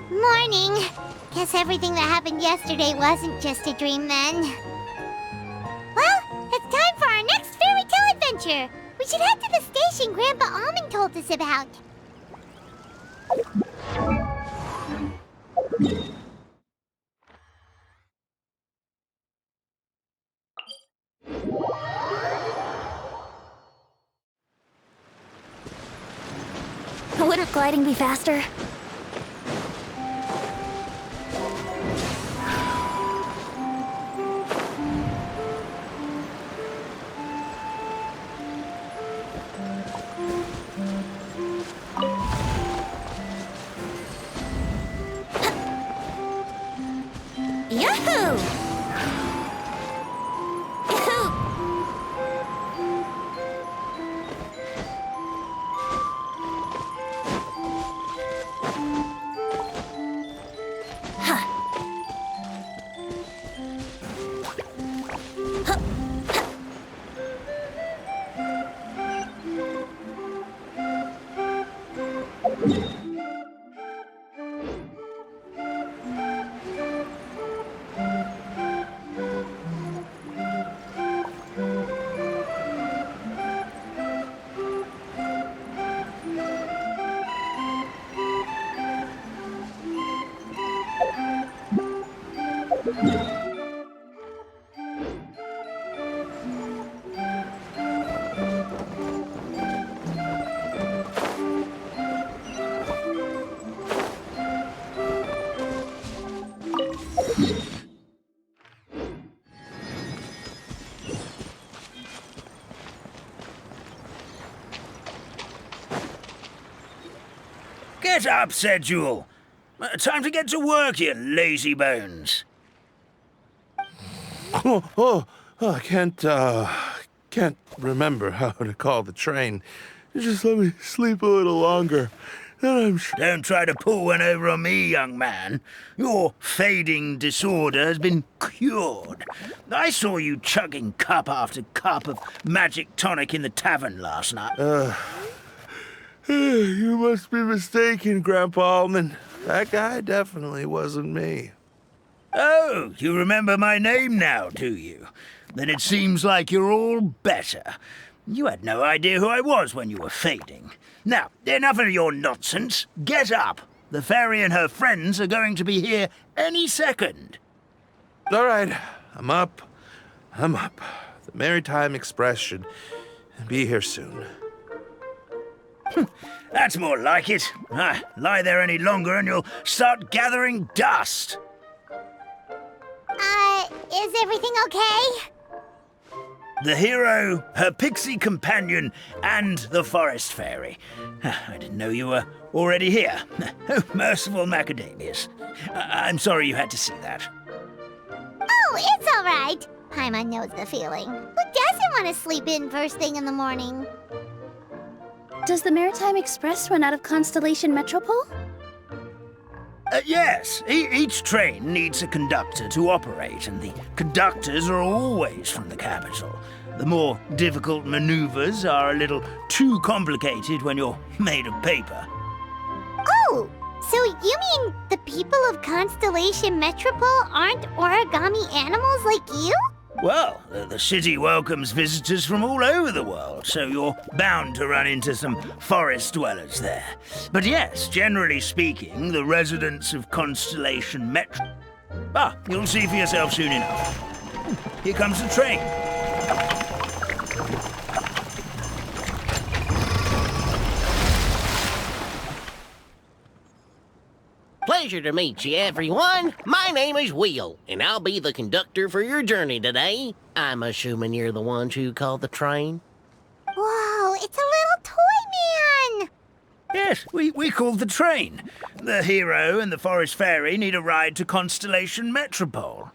Morning. Guess everything that happened yesterday wasn't just a dream then. Well, it's time for our next fairy tale adventure. We should head to the station Grandpa Almond told us about. Wouldn't gliding be faster? Yahoo! Get up, said Jewel. Time to get to work, you lazy bones. I can't remember how to call the train. Just let me sleep a little longer. Then I'm sure. Don't try to pull one over on me, young man. Your fading disorder has been cured. I saw you chugging cup after cup of magic tonic in the tavern last night. You must be mistaken, Grandpa Almond. That guy definitely wasn't me. Oh, you remember my name now, do you? Then it seems like you're all better. You had no idea who I was when you were fading. Now, enough of your nonsense. Get up. The fairy and her friends are going to be here any second. All right, I'm up. The Maritime Express should be here soon. That's more like it. Lie there any longer and you'll start gathering dust. Is everything okay? The hero, her pixie companion, and the forest fairy. I didn't know you were already here. Oh, merciful macadamias. I'm sorry you had to see that. Oh, it's all right. Paimon knows the feeling. Who doesn't want to sleep in first thing in the morning? Does the Maritime Express run out of Constellation Metropole? Yes, each train needs a conductor to operate, and the conductors are always from the capital. The more difficult maneuvers are a little too complicated when you're made of paper. Oh, so you mean the people of Constellation Metropole aren't origami animals like you? Well, the city welcomes visitors from all over the world, so you're bound to run into some forest dwellers there. But yes, generally speaking, the residents of Constellation Metro... Ah, you'll see for yourself soon enough. Here comes the train. Pleasure to meet you, everyone. My name is Will, and I'll be the conductor for your journey today. I'm assuming you're the ones who called the train? Whoa, it's a little toy man! Yes, we called the train. The hero and the forest fairy need a ride to Constellation Metropole.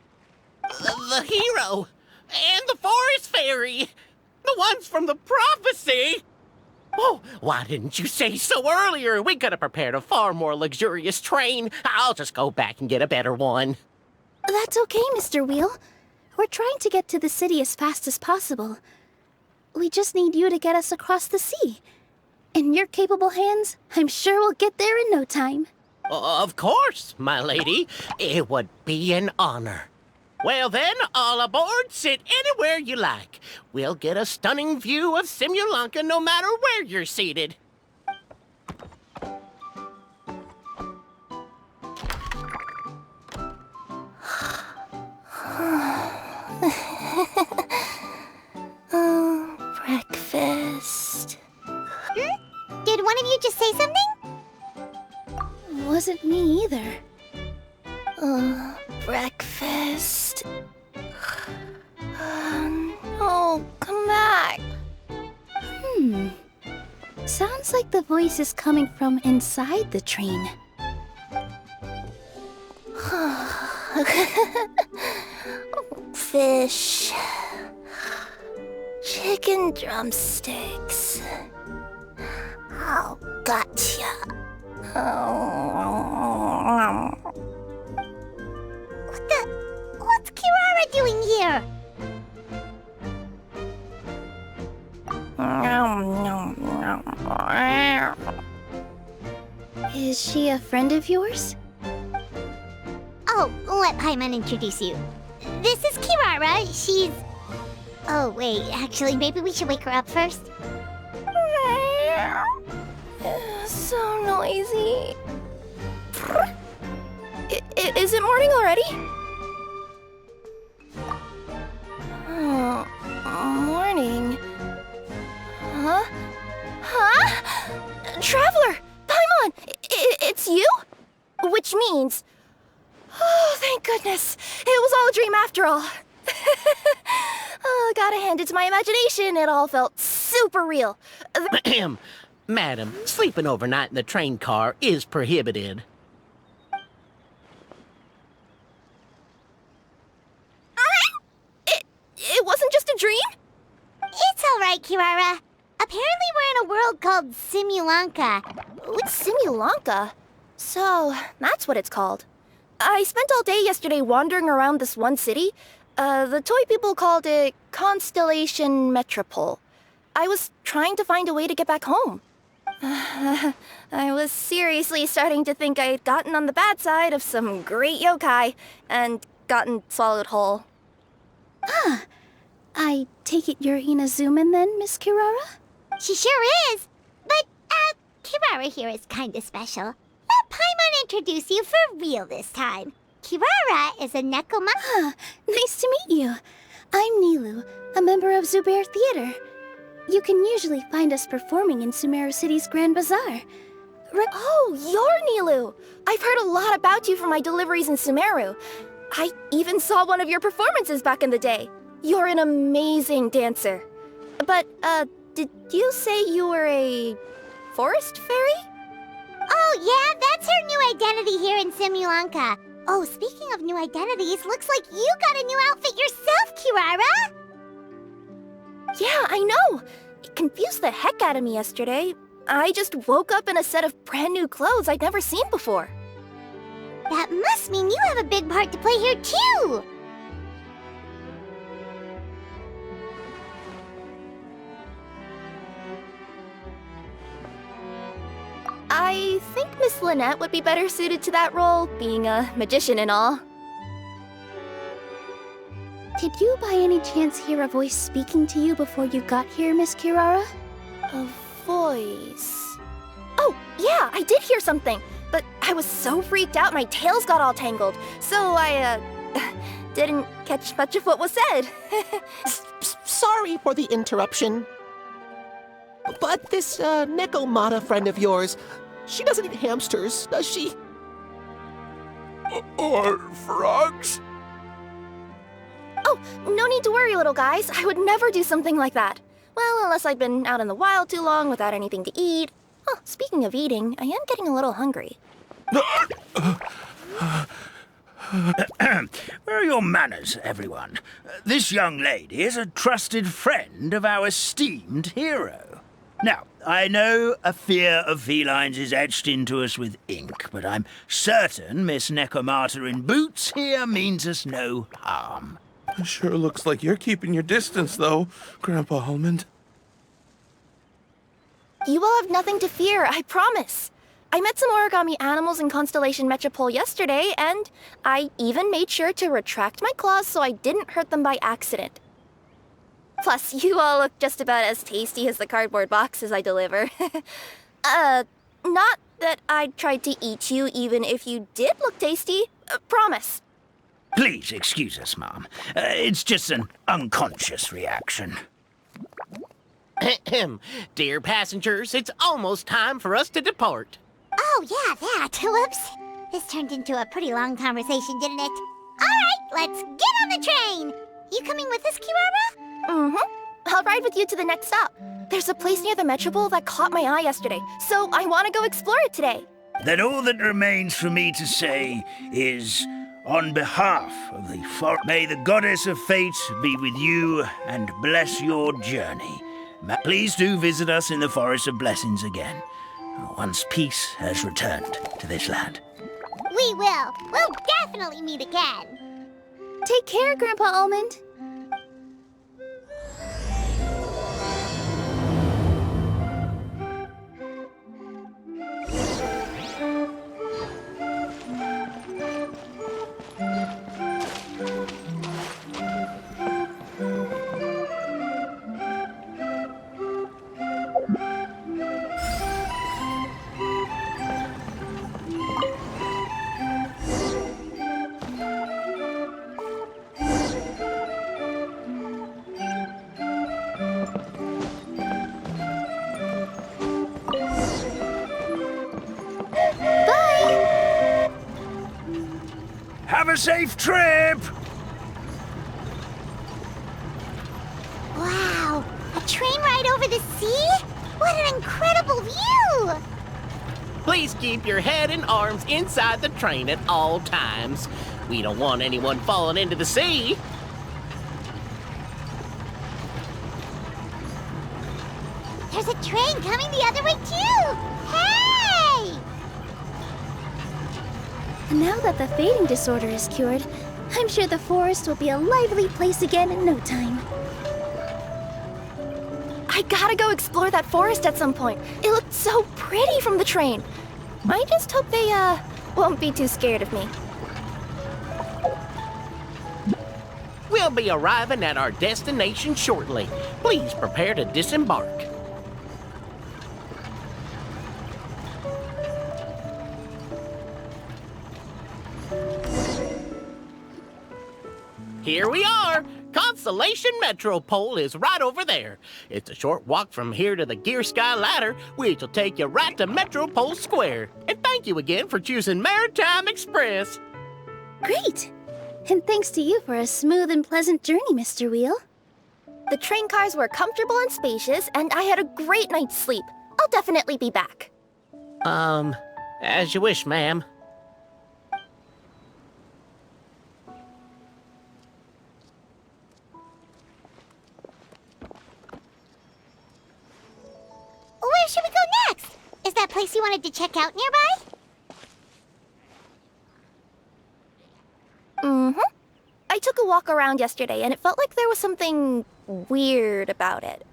The hero and the forest fairy, the ones from the prophecy. Oh, why didn't you say so earlier? We could have prepared a far more luxurious train. I'll just go back and get a better one. That's okay, Mr. Wheel. We're trying to get to the city as fast as possible. We just need you to get us across the sea. In your capable hands, I'm sure we'll get there in no time. Of course, my lady. It would be an honor. Well then, all aboard, sit anywhere you like. We'll get a stunning view of Simulanka no matter where you're seated. Breakfast. Did one of you just say something? Wasn't me either. Breakfast. Oh, come back. Sounds like the voice is coming from inside the train. Fish. Chicken drumsticks. Oh, gotcha. What's Kirara doing here? Is she a friend of yours? Oh, let Paimon introduce you. This is Kirara. She's... Oh, wait, actually, maybe we should wake her up first. So noisy. Is it morning already? Morning. Huh? Traveler! Paimon! It's you? Which means... Oh, thank goodness. It was all a dream after all. Oh, gotta hand it to my imagination. It all felt super real. Madam, sleeping overnight in the train car is prohibited. It wasn't just a dream? It's all right, Kirara. Apparently we're in a world called Simulanka. Simulanka? So, that's what it's called. I spent all day yesterday wandering around this one city. The toy people called it Constellation Metropole. I was trying to find a way to get back home. I was seriously starting to think I'd gotten on the bad side of some great yokai and gotten swallowed whole. I take it you're Inazuman then, Miss Kirara? She sure is. But, Kirara here is kinda special. Let Paimon introduce you for real this time. Kirara is a Nekoma... Nice to meet you. I'm Nilu, a member of Zubair Theater. You can usually find us performing in Sumeru City's Grand Bazaar. Oh, you're Nilu! I've heard a lot about you from my deliveries in Sumeru. I even saw one of your performances back in the day. You're an amazing dancer. But, did you say you were a forest fairy? Oh, yeah, that's her new identity here in Simulanka. Oh, speaking of new identities, looks like you got a new outfit yourself, Kirara! Yeah, I know. It confused the heck out of me yesterday. I just woke up in a set of brand new clothes I'd never seen before. That must mean you have a big part to play here, too! I think Miss Lynette would be better suited to that role, being a magician and all. Did you by any chance hear a voice speaking to you before you got here, Miss Kirara? A voice... Oh, yeah, I did hear something, but I I was so freaked out my tails got all tangled, so I, didn't catch much of what was said. Sorry for the interruption. But this, Nekomata friend of yours, she doesn't eat hamsters, does she? Or frogs? Oh, no need to worry, little guys. I would never do something like that. Well, unless I'd been out in the wild too long without anything to eat. Oh, speaking of eating, I am getting a little hungry. Where are your manners, everyone? This young lady is a trusted friend of our esteemed hero. Now, I know a fear of felines is etched into us with ink, but I'm certain Miss Nekomata in boots here means us no harm. It sure looks like you're keeping your distance, though, Grandpa Almond. You will have nothing to fear, I promise. I met some origami animals in Constellation Metropole yesterday, and I even made sure to retract my claws so I didn't hurt them by accident. Plus, you all look just about as tasty as the cardboard boxes I deliver. Not that I'd try to eat you even if you did look tasty. Promise. Please excuse us, Mom. It's just an unconscious reaction. Dear passengers, it's almost time for us to depart. Oh, yeah, that. Whoops. This turned into a pretty long conversation, didn't it? All right, let's get on the train. You coming with us, Kirara? Mm-hmm. I'll ride with you to the next stop. There's a place near the Metropole that caught my eye yesterday, so I want to go explore it today. Then all that remains for me to say is, on behalf of the may the goddess of fate be with you and bless your journey. Please do visit us in the Forest of Blessings again, once peace has returned to this land. We will. We'll definitely meet again. Take care, Grandpa Almond. Have a safe trip! Wow, a train ride over the sea? What an incredible view! Please keep your head and arms inside the train at all times. We don't want anyone falling into the sea. There's a train coming the other way, too! Hey! Now that the fading disorder is cured, I'm sure the forest will be a lively place again in no time. I gotta go explore that forest at some point. It looked so pretty from the train. I just hope they, won't be too scared of me. We'll be arriving at our destination shortly. Please prepare to disembark. Here we are! Constellation Metropole is right over there. It's a short walk from here to the Gear Sky Ladder, which will take you right to Metropole Square. And thank you again for choosing Maritime Express. Great! And thanks to you for a smooth and pleasant journey, Mr. Wheel. The train cars were comfortable and spacious, and I had a great night's sleep. I'll definitely be back. As you wish, ma'am. Where should we go next? Is that place you wanted to check out nearby? Mm-hmm. I took a walk around yesterday, and it felt like there was something weird about it.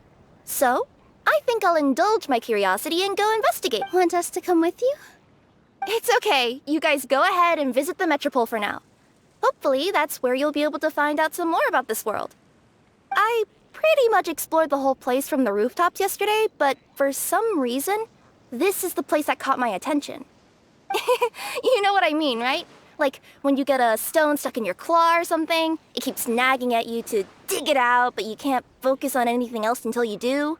So, I think I'll indulge my curiosity and go investigate. Want us to come with you? It's okay. You guys go ahead and visit the Metropole for now. Hopefully, that's where you'll be able to find out some more about this world. I pretty much explored the whole place from the rooftops yesterday, but for some reason, this is the place that caught my attention. You know what I mean, right? Like when you get a stone stuck in your claw or something, it keeps nagging at you to dig it out, but you can't focus on anything else until you do.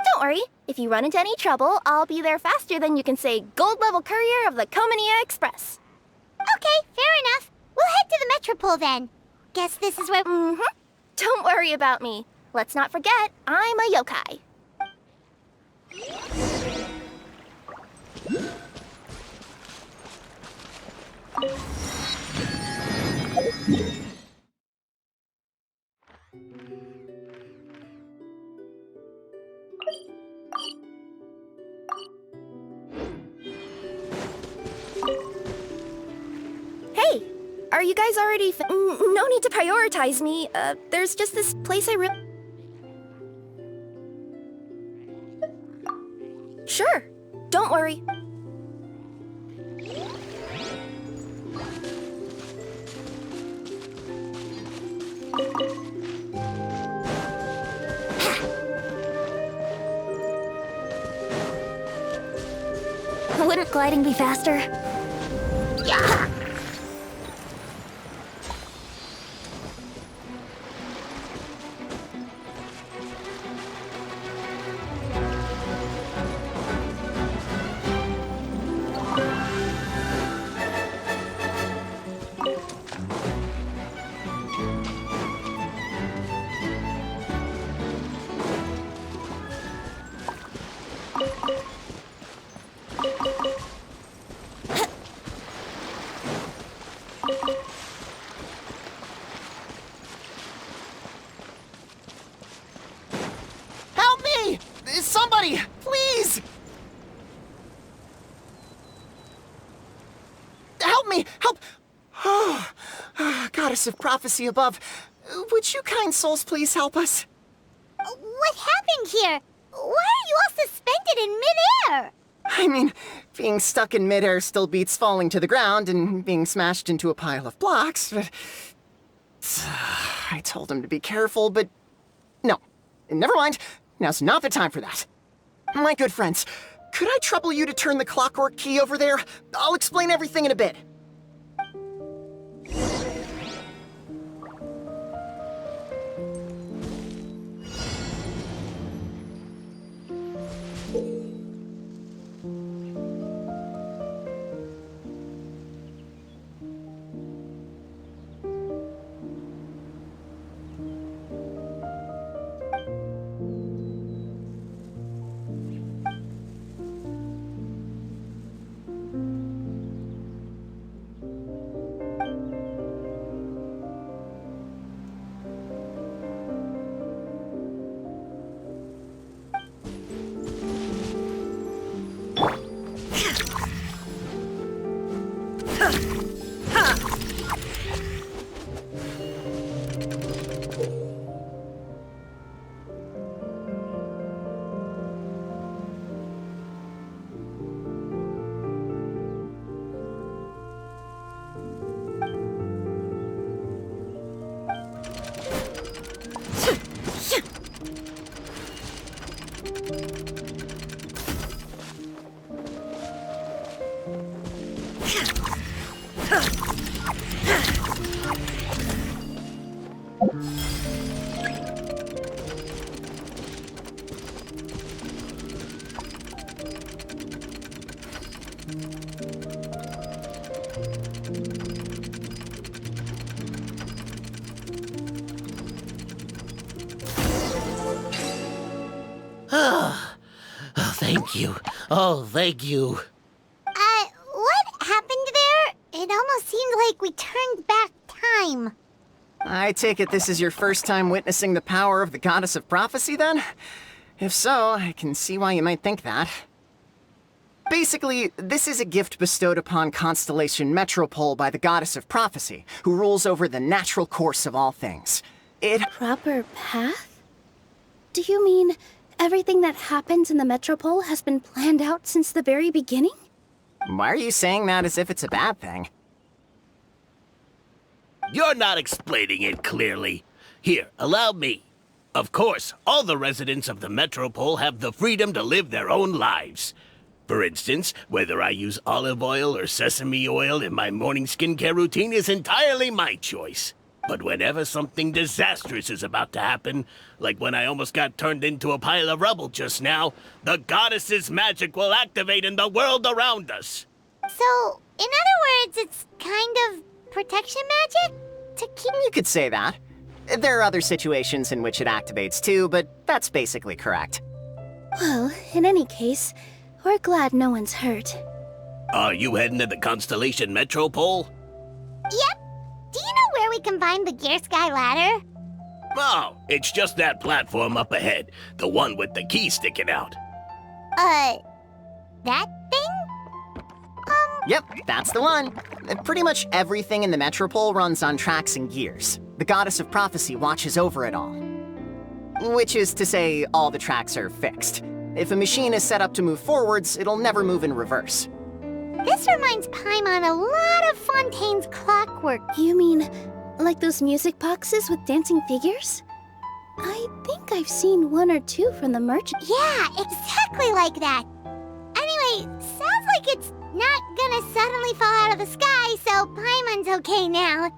Don't worry, if you run into any trouble, I'll be there faster than you can say gold-level courier of the Comania Express. Okay, fair enough. We'll head to the Metropole then. Guess this is where... Don't worry about me. Let's not forget, I'm a yokai. Hey, are you guys already no need to prioritize me. There's just this place I really... Sure, don't worry. Wouldn't gliding be faster? Yeah! Help me! Somebody, please! Help me! Help! Oh, Goddess of Prophecy above, would you kind souls please help us? What happened here? Why are you all suspended in midair? I mean, being stuck in midair still beats falling to the ground and being smashed into a pile of blocks, but... I told him to be careful, but... No. Never mind. Now's not the time for that. My good friends, could I trouble you to turn the clockwork key over there? I'll explain everything in a bit. Thank you. Oh, thank you. What happened there? It almost seemed like we turned back time. I take it this is your first time witnessing the power of the Goddess of Prophecy, then? If so, I can see why you might think that. Basically, this is a gift bestowed upon Constellation Metropole by the Goddess of Prophecy, who rules over the natural course of all things. Proper path? Do you mean everything that happens in the Metropole has been planned out since the very beginning? Why are you saying that as if it's a bad thing? You're not explaining it clearly. Here, allow me. Of course, all the residents of the Metropole have the freedom to live their own lives. For instance, whether I use olive oil or sesame oil in my morning skincare routine is entirely my choice. But whenever something disastrous is about to happen, like when I almost got turned into a pile of rubble just now, the goddess's magic will activate in the world around us. So, in other words, it's kind of protection magic? To keep... You could say that. There are other situations in which it activates too, but that's basically correct. Well, in any case, we're glad no one's hurt. Are you heading to the Constellation Metropole? Yep. Do you know where we can find the Gear Sky ladder? Oh, it's just that platform up ahead. The one with the key sticking out. That thing? Yep, that's the one. Pretty much everything in the Metropole runs on tracks and gears. The Goddess of Prophecy watches over it all. Which is to say, all the tracks are fixed. If a machine is set up to move forwards, it'll never move in reverse. This reminds Paimon a lot of Fontaine's clockwork. You mean, like those music boxes with dancing figures? I think I've seen one or two from the merchant. Yeah, exactly like that. Anyway, sounds like it's not gonna suddenly fall out of the sky, so Paimon's okay now.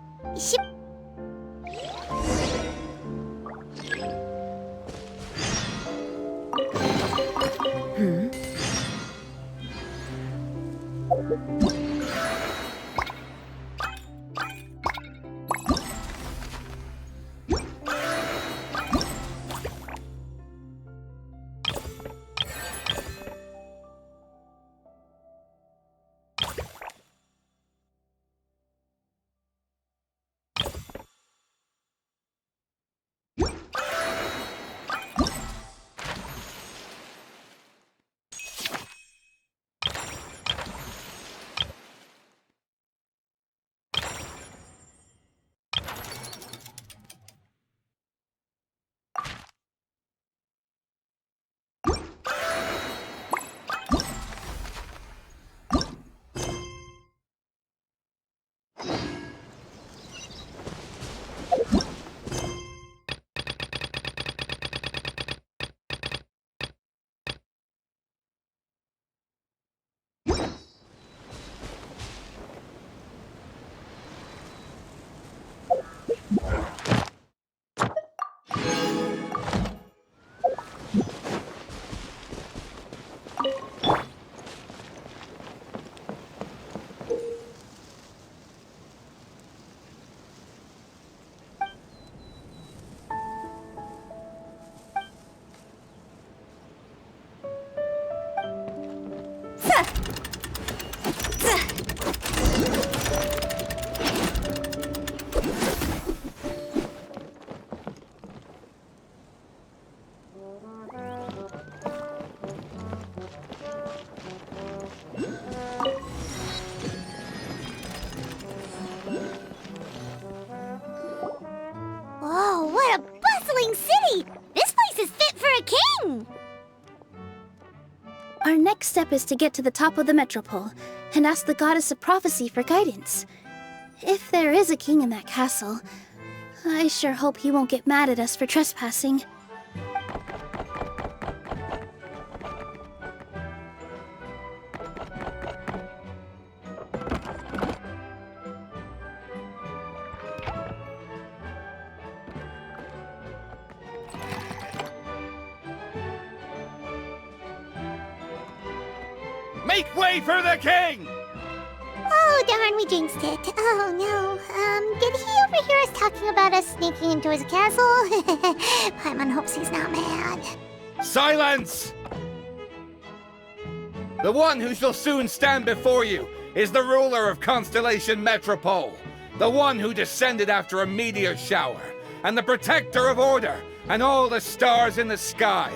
Whoa, what a bustling city! This place is fit for a king! Our next step is to get to the top of the Metropole and ask the Goddess of Prophecy for guidance. If there is a king in that castle, I sure hope he won't get mad at us for trespassing. Make way for the king! Oh, darn, we jinxed it. Oh, no. Did he overhear us talking about us sneaking into his castle? Paimon hopes he's not mad. Silence! The one who shall soon stand before you is the ruler of Constellation Metropole, the one who descended after a meteor shower, and the protector of order and all the stars in the sky.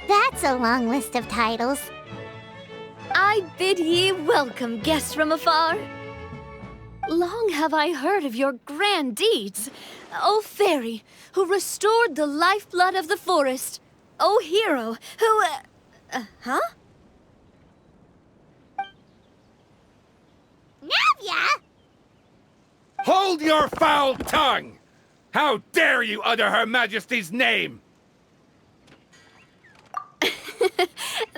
That's a long list of titles. I bid ye welcome, guests from afar. Long have I heard of your grand deeds. O fairy, who restored the lifeblood of the forest. O hero, who... huh? Navia! Hold your foul tongue! How dare you utter Her Majesty's name?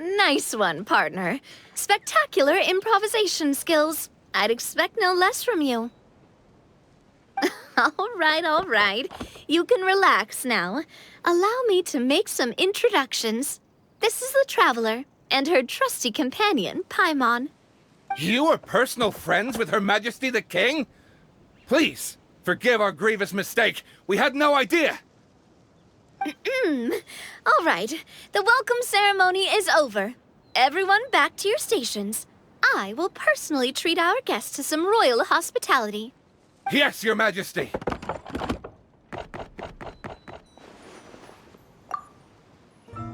Nice one, partner. Spectacular improvisation skills. I'd expect no less from you. All right. You can relax now. Allow me to make some introductions. This is the Traveler, and her trusty companion, Paimon. You are personal friends with Her Majesty the King? Please, forgive our grievous mistake. We had no idea. All right, the welcome ceremony is over. Everyone back to your stations. I will personally treat our guests to some royal hospitality. Yes, Your Majesty.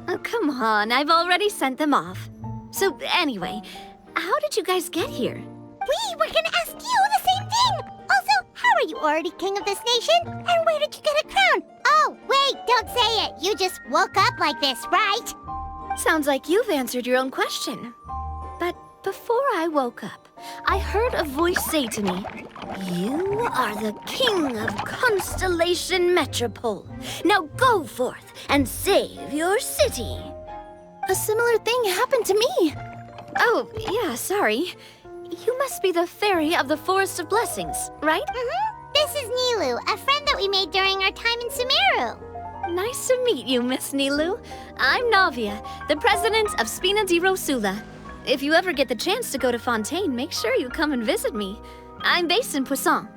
Oh, come on, I've already sent them off. So anyway, how did you guys get here? We were gonna ask you the same thing! Also, how are you already king of this nation? And where did you get a crown? Oh, wait, don't say it. You just woke up like this, right? Sounds like you've answered your own question. But before I woke up, I heard a voice say to me, "You are the king of Constellation Metropole. Now go forth and save your city." A similar thing happened to me. Oh, yeah, sorry. You must be the fairy of the Forest of Blessings, right? This is Nilu, a friend that we made during our time in Sumeru. Nice to meet you, Miss Nilu. I'm Navia, the president of Spina di Rosula. If you ever get the chance to go to Fontaine, make sure you come and visit me. I'm based in Poisson.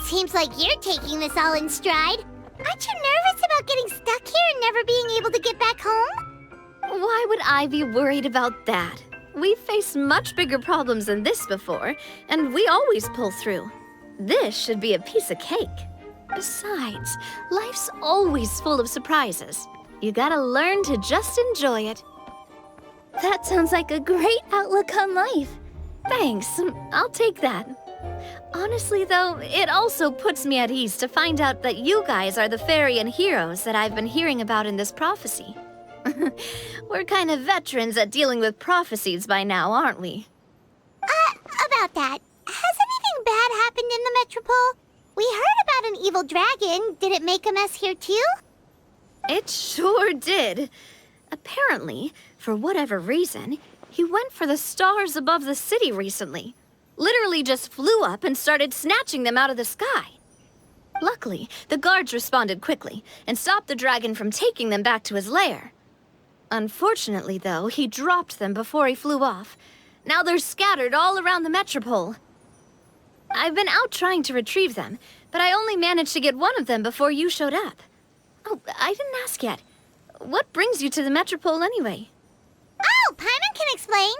Seems like you're taking this all in stride. Aren't you nervous about getting stuck here and never being able to get back home? Why would I be worried about that? We've faced much bigger problems than this before, and we always pull through. This should be a piece of cake. Besides, life's always full of surprises. You gotta learn to just enjoy it. That sounds like a great outlook on life. Thanks, I'll take that. Honestly, though, it also puts me at ease to find out that you guys are the fairy and heroes that I've been hearing about in this prophecy. We're kind of veterans at dealing with prophecies by now, aren't we? About that, has anything bad happened in the Metropole? We heard about an evil dragon. Did it make a mess here too? It sure did. Apparently, for whatever reason, he went for the stars above the city recently. Literally just flew up and started snatching them out of the sky. Luckily, the guards responded quickly and stopped the dragon from taking them back to his lair. Unfortunately, though, he dropped them before he flew off. Now they're scattered all around the Metropole. I've been out trying to retrieve them, but I only managed to get one of them before you showed up. Oh, I didn't ask yet. What brings you to the Metropole anyway? Oh, Paimon can explain.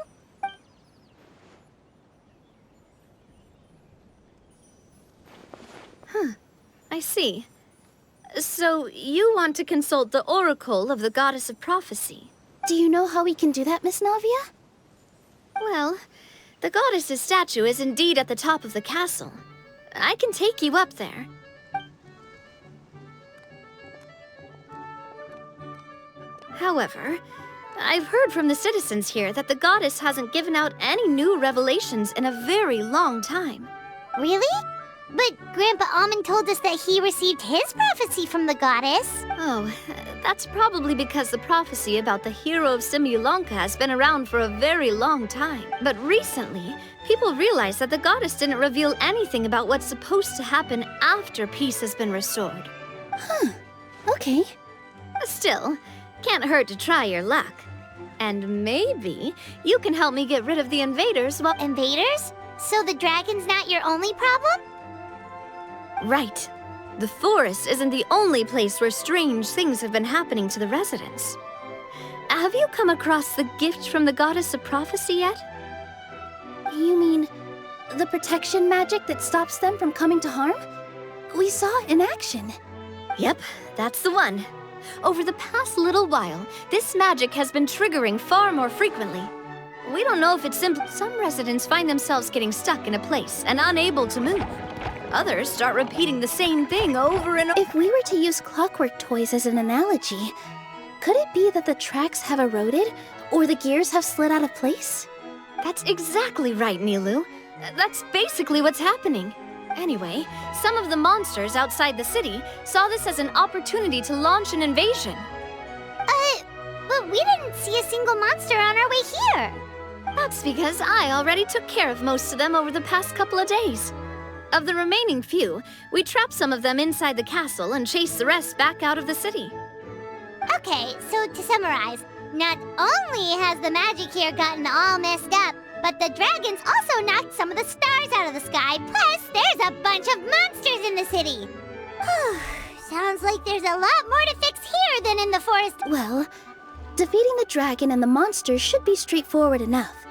I see. So, you want to consult the Oracle of the Goddess of Prophecy? Do you know how we can do that, Miss Navia? Well, the goddess's statue is indeed at the top of the castle. I can take you up there. However, I've heard from the citizens here that the goddess hasn't given out any new revelations in a very long time. Really? But Grandpa Almond told us that he received his prophecy from the goddess. Oh, that's probably because the prophecy about the hero of Simulanka has been around for a very long time. But recently, people realized that the goddess didn't reveal anything about what's supposed to happen after peace has been restored. Okay. Still, can't hurt to try your luck. And maybe you can help me get rid of the invaders while... Invaders? So the dragon's not your only problem? Right. The forest isn't the only place where strange things have been happening to the residents. Have you come across the gift from the Goddess of Prophecy yet? You mean the protection magic that stops them from coming to harm? We saw it in action. Yep, that's the one. Over the past little while, this magic has been triggering far more frequently. We don't know if it's simple. Some residents find themselves getting stuck in a place and unable to move. Others start repeating the same thing over and over. If we were to use clockwork toys as an analogy, could it be that the tracks have eroded or the gears have slid out of place? That's exactly right, Nilu. That's basically what's happening. Anyway, some of the monsters outside the city saw this as an opportunity to launch an invasion. But we didn't see a single monster on our way here. That's because I already took care of most of them over the past couple of days. Of the remaining few, we trapped some of them inside the castle and chased the rest back out of the city. Okay, so to summarize, not only has the magic here gotten all messed up, but the dragons also knocked some of the stars out of the sky, plus there's a bunch of monsters in the city. Sounds like there's a lot more to fix here than in the forest. Well, defeating the dragon and the monsters should be straightforward enough.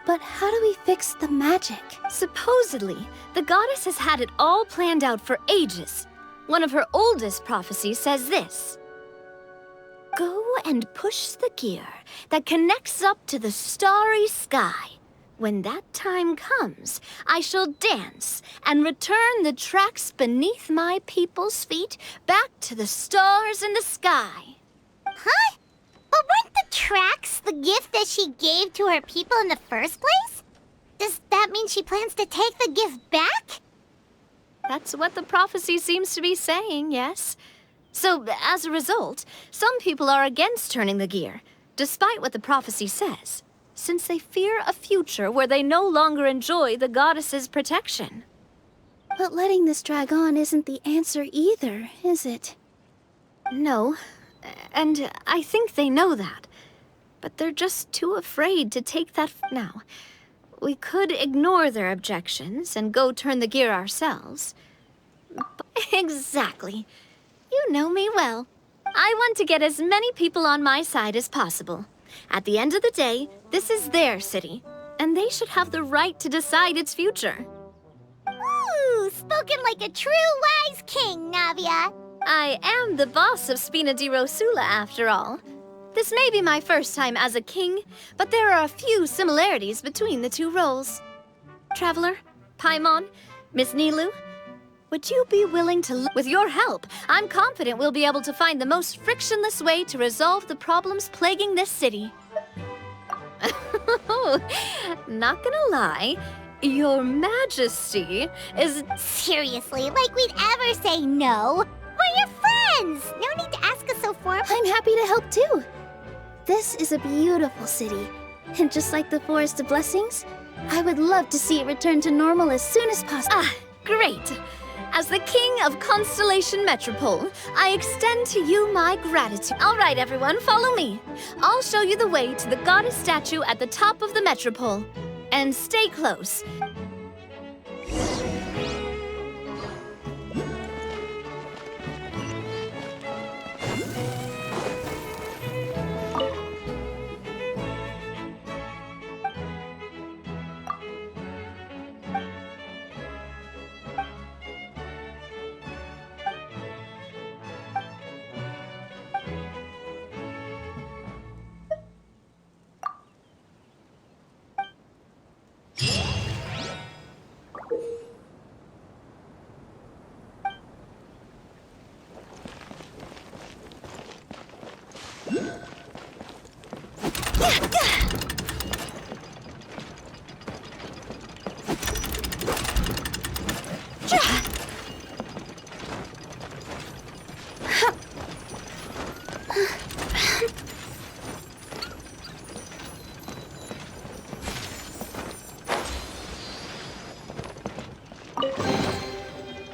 But how do we fix the magic? Supposedly, the goddess has had it all planned out for ages. One of her oldest prophecies says this: "Go and push the gear that connects up to the starry sky. When that time comes, I shall dance and return the tracks beneath my people's feet back to the stars in the sky." Huh? But weren't the tracks the gift that she gave to her people in the first place? Does that mean she plans to take the gift back? That's what the prophecy seems to be saying, yes. So, as a result, some people are against turning the gear, despite what the prophecy says, since they fear a future where they no longer enjoy the goddess's protection. But letting this drag on isn't the answer either, is it? No, and I think they know that. But they're just too afraid to take that now. We could ignore their objections and go turn the gear ourselves. Exactly. You know me well. I want to get as many people on my side as possible. At the end of the day, this is their city, and they should have the right to decide its future. Ooh, spoken like a true wise king, Navia. I am the boss of Spina di Rosula, after all. This may be my first time as a king, but there are a few similarities between the two roles. Traveler, Paimon, Miss Nilu, would you be willing to... With your help, I'm confident we'll be able to find the most frictionless way to resolve the problems plaguing this city. Not gonna lie, Your Majesty is... Seriously, like we'd ever say no. We're your friends! No need to ask us so formally. I'm happy to help too. This is a beautiful city. And just like the Forest of Blessings, I would love to see it return to normal as soon as possible. Ah, great! As the King of Constellation Metropole, I extend to you my gratitude. All right, everyone, follow me. I'll show you the way to the goddess statue at the top of the Metropole. And stay close.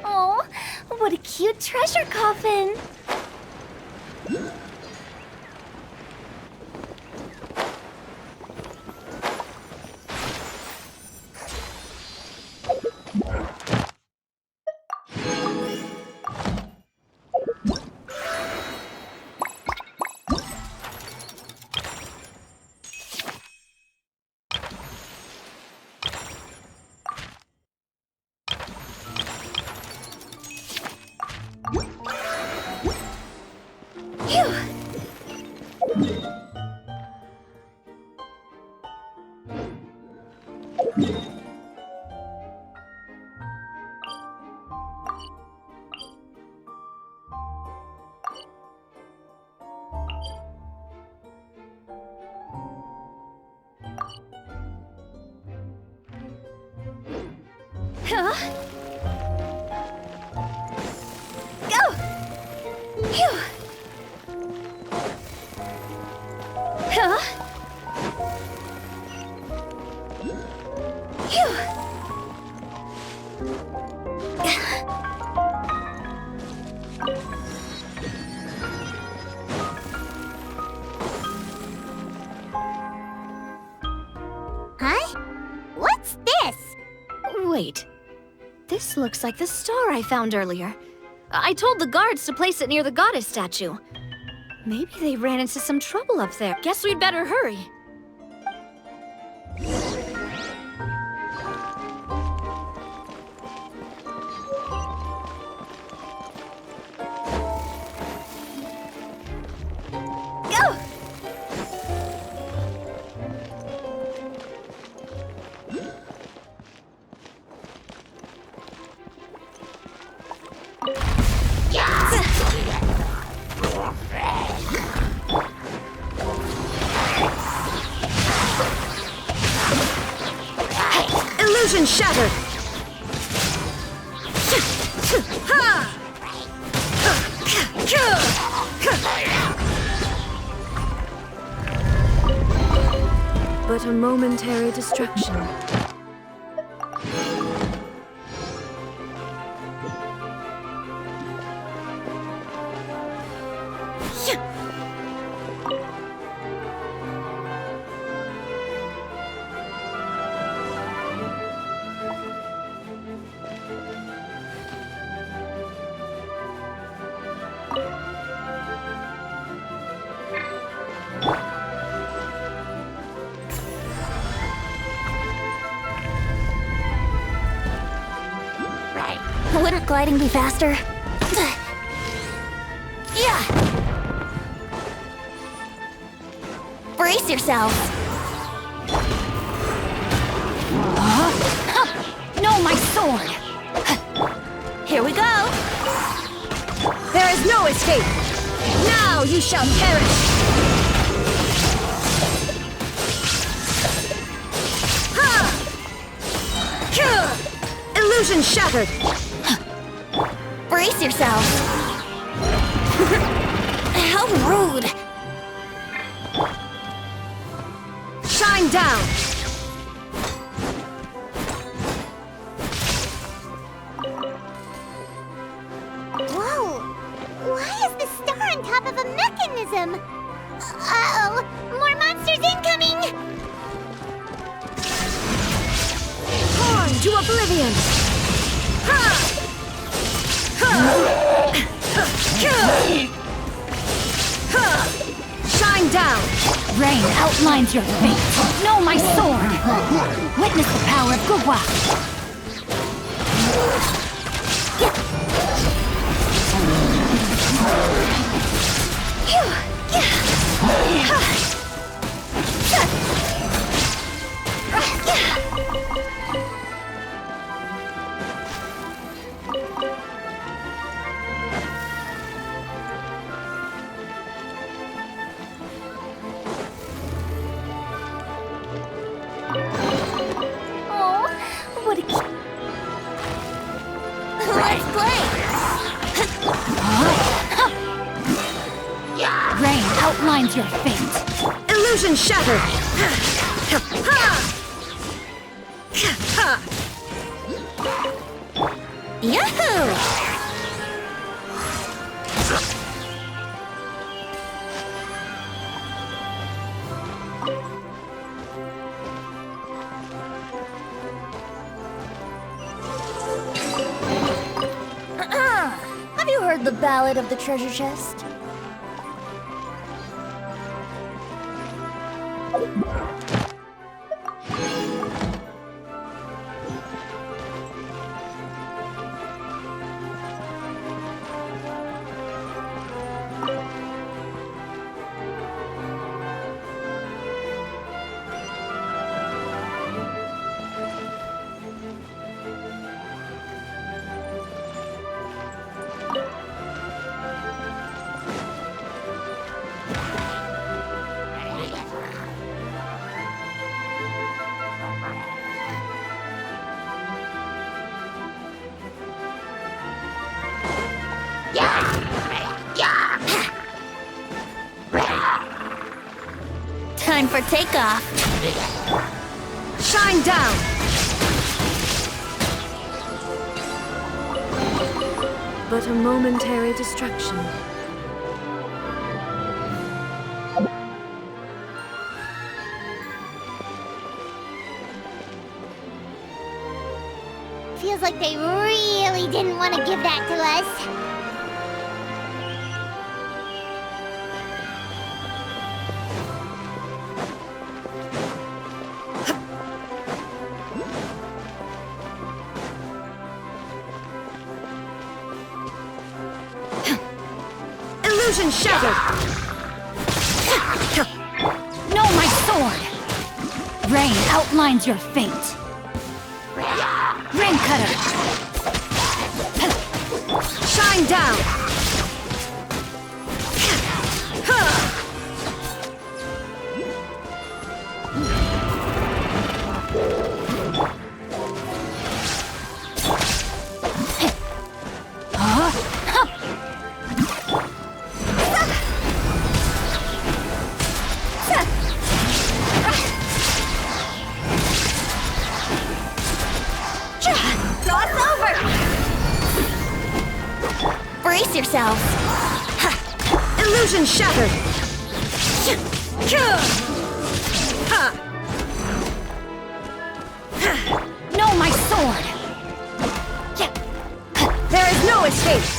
Oh, what a cute treasure coffin. Huh? Huh? What's this? Wait. This looks like the star I found earlier. I told the guards to place it near the goddess statue. Maybe they ran into some trouble up there. Guess we'd better hurry. Go! Illusion shattered! But a momentary distraction. Wouldn't gliding be faster? Yeah! Brace yourselves! No, my sword! Here we go! There is no escape! Now you shall perish! Illusion shattered! Brace yourselves! How rude! Shine down! Whoa! Why is the star on top of a mechanism? Uh-oh! More monsters incoming! Torn to oblivion! Shine down! Rain outlines your fate. Know my sword. Witness the power of Gugwa. What a Let's play! Rain outlines your fate. Illusion shattered! Yahoo! Have you heard the ballad of the treasure chest? Time for takeoff. Shine down! But a momentary distraction. Feels like they really didn't want to give that to us. Illusion shattered! No, my sword! Rain outlines your fate. Rain cutter! Shine down! Brace yourselves. Illusion shattered! No, my sword! There is no escape!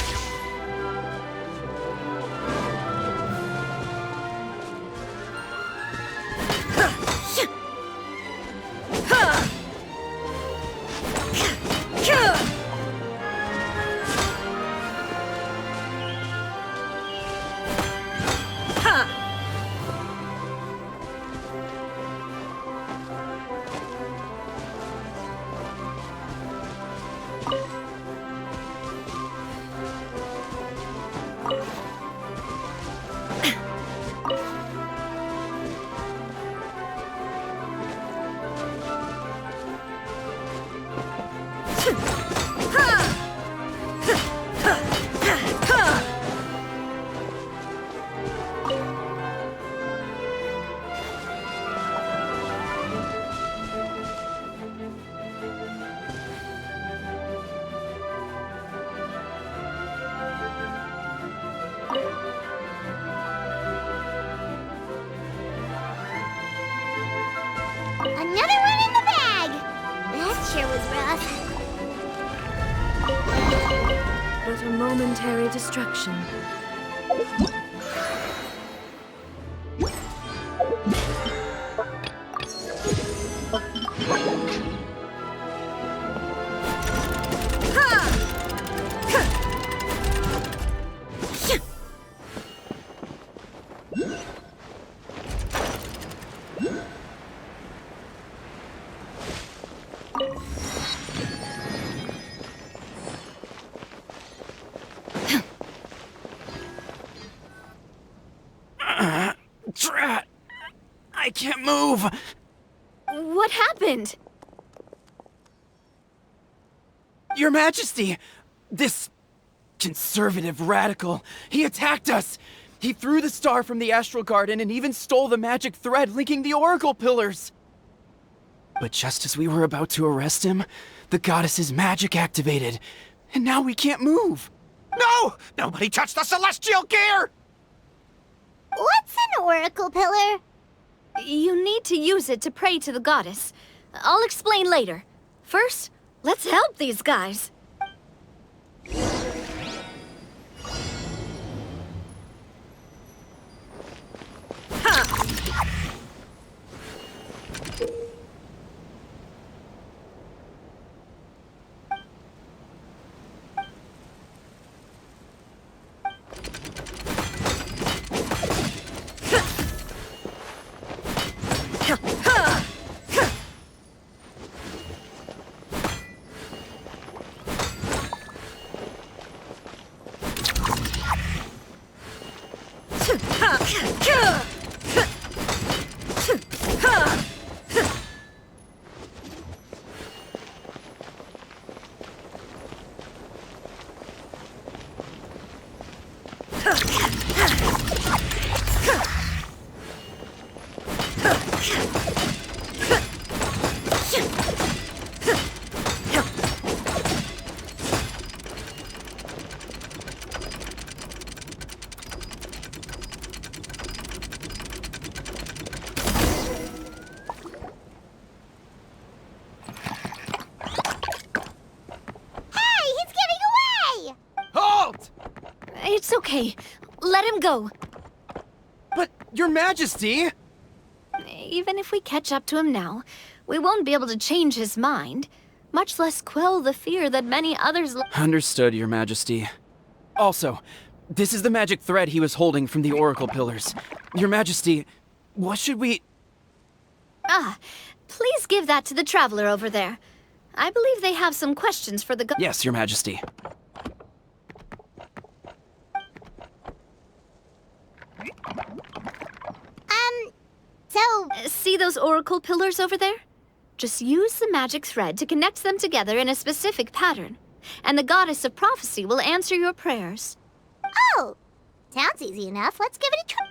Another one in the bag! That sure was rough. But a momentary distraction. Drat! I can't move! What happened? Your Majesty! This conservative radical, he attacked us! He threw the star from the Astral Garden and even stole the magic thread linking the Oracle Pillars! But just as we were about to arrest him, the goddess's magic activated, and now we can't move! No! Nobody touched the celestial gear! What's an oracle pillar? You need to use it to pray to the goddess. I'll explain later. First, let's help these guys. Okay, let him go. But, Your Majesty! Even if we catch up to him now, we won't be able to change his mind, much less quell the fear that many others... Understood, Your Majesty. Also, this is the magic thread he was holding from the Oracle Pillars. Your Majesty, what should we... Ah, please give that to the traveler over there. I believe they have some questions for the... Yes, Your Majesty. See those oracle pillars over there? Just use the magic thread to connect them together in a specific pattern, and the goddess of prophecy will answer your prayers. Oh! Sounds easy enough. Let's give it a try.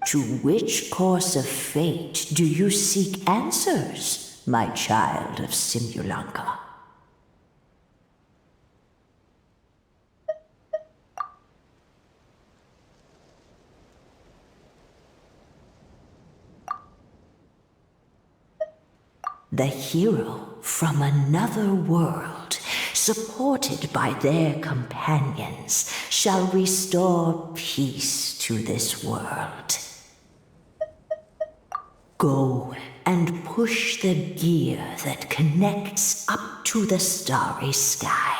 To which course of fate do you seek answers, my child of Simulanka? The hero from another world, supported by their companions, shall restore peace to this world. Go and push the gear that connects up to the starry sky.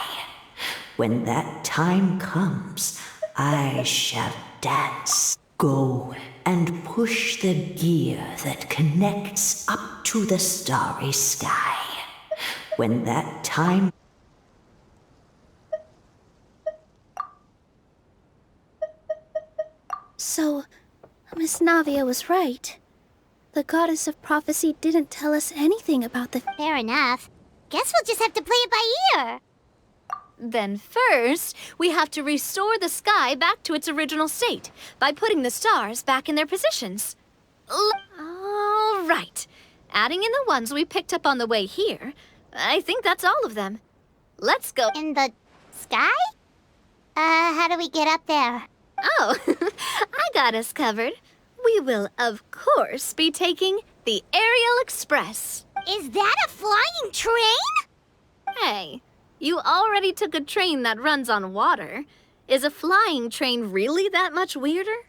When that time comes, I shall dance. Go and push the gear that connects up to the starry sky. When that time... So, Miss Navia was right. The goddess of prophecy didn't tell us anything about the... Fair enough. Guess we'll just have to play it by ear. Then first, we have to restore the sky back to its original state by putting the stars back in their positions. All right. Adding in the ones we picked up on the way here, I think that's all of them. Let's go. In the sky? How do we get up there? Oh, I got us covered. We will, of course, be taking the Aerial Express. Is that a flying train? Hey, you already took a train that runs on water. Is a flying train really that much weirder?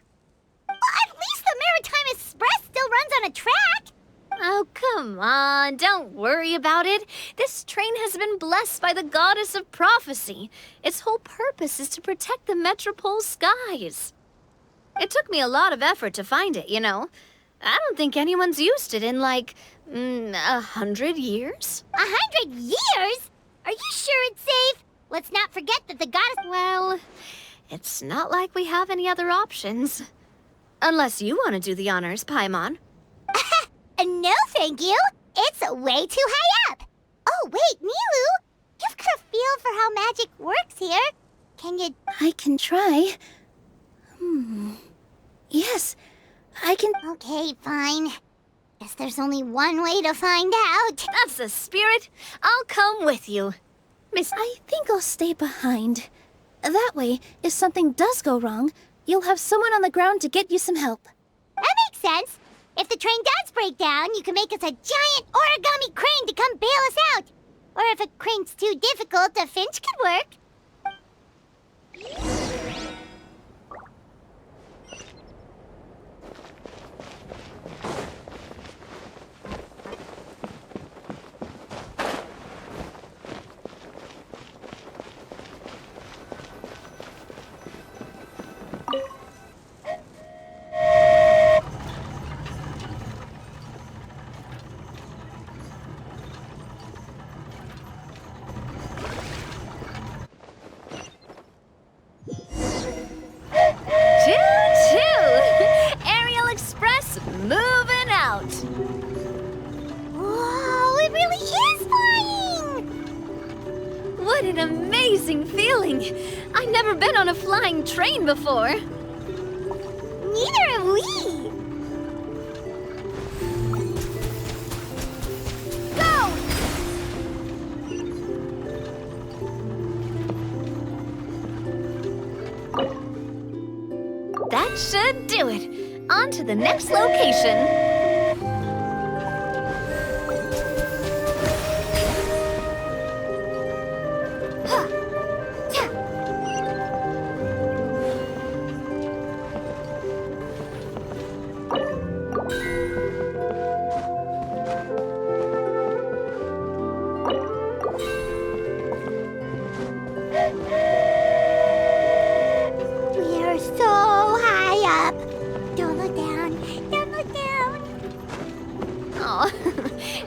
Well, at least the Maritime Express still runs on a track. Oh, come on, don't worry about it. This train has been blessed by the goddess of prophecy. Its whole purpose is to protect the Metropole skies. It took me a lot of effort to find it, you know. I don't think anyone's used it in, like, 100 years? 100 years? Are you sure it's safe? Let's not forget that the goddess... Well, it's not like we have any other options. Unless you want to do the honors, Paimon. No, thank you. It's way too high up. Oh, wait, Nilu. You've got a feel for how magic works here. Can you... I can try. Yes, I can... Okay, fine. Guess there's only one way to find out. That's the spirit. I'll come with you. Miss... I think I'll stay behind. That way, if something does go wrong, you'll have someone on the ground to get you some help. That makes sense. If the train does break down, you can make us a giant origami crane to come bail us out. Or if a crane's too difficult, a finch could work. What an amazing feeling! I've never been on a flying train before. Neither have we! Go! That should do it. On to the next location.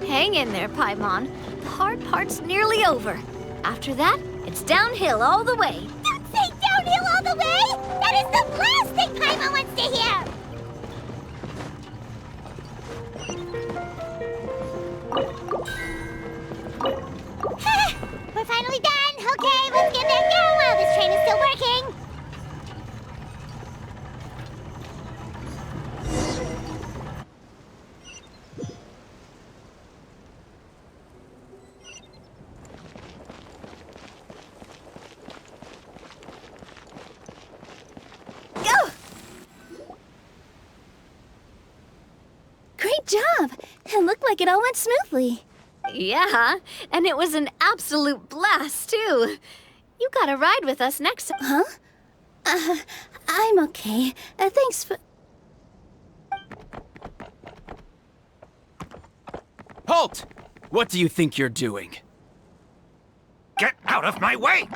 Hang in there, Paimon. The hard part's nearly over. After that, it's downhill all the way. Don't say downhill all the way! That is the last thing Paimon wants to hear! We're finally done! Okay, let's get back down while this train is still working! Great job! It looked like it all went smoothly. Yeah, and it was an absolute blast, too. You gotta ride with us next... Huh? I'm okay. Thanks for... Halt! What do you think you're doing? Get out of my way!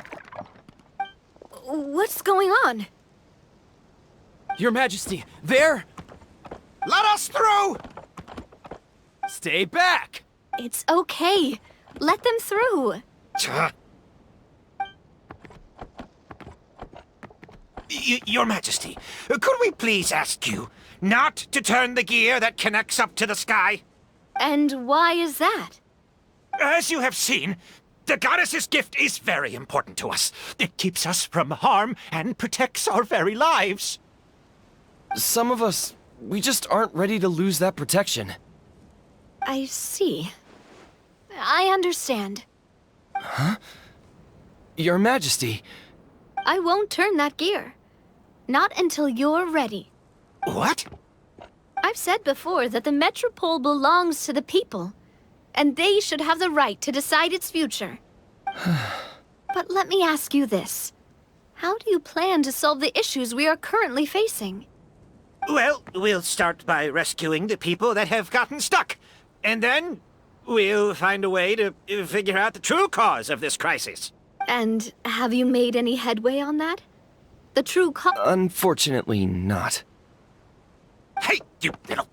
What's going on? Your Majesty, there! Let us through! Stay back! It's okay. Let them through. Your Majesty, could we please ask you not to turn the gear that connects up to the sky? And why is that? As you have seen, the goddess's gift is very important to us. It keeps us from harm and protects our very lives. Some of us, we just aren't ready to lose that protection. I see. I understand. Huh? Your Majesty. I won't turn that gear. Not until you're ready. What? I've said before that the Metropole belongs to the people, and they should have the right to decide its future. But let me ask you this. How do you plan to solve the issues we are currently facing? Well, we'll start by rescuing the people that have gotten stuck. And then we'll find a way to figure out the true cause of this crisis. And have you made any headway on that? The true Unfortunately not. Hey, you little...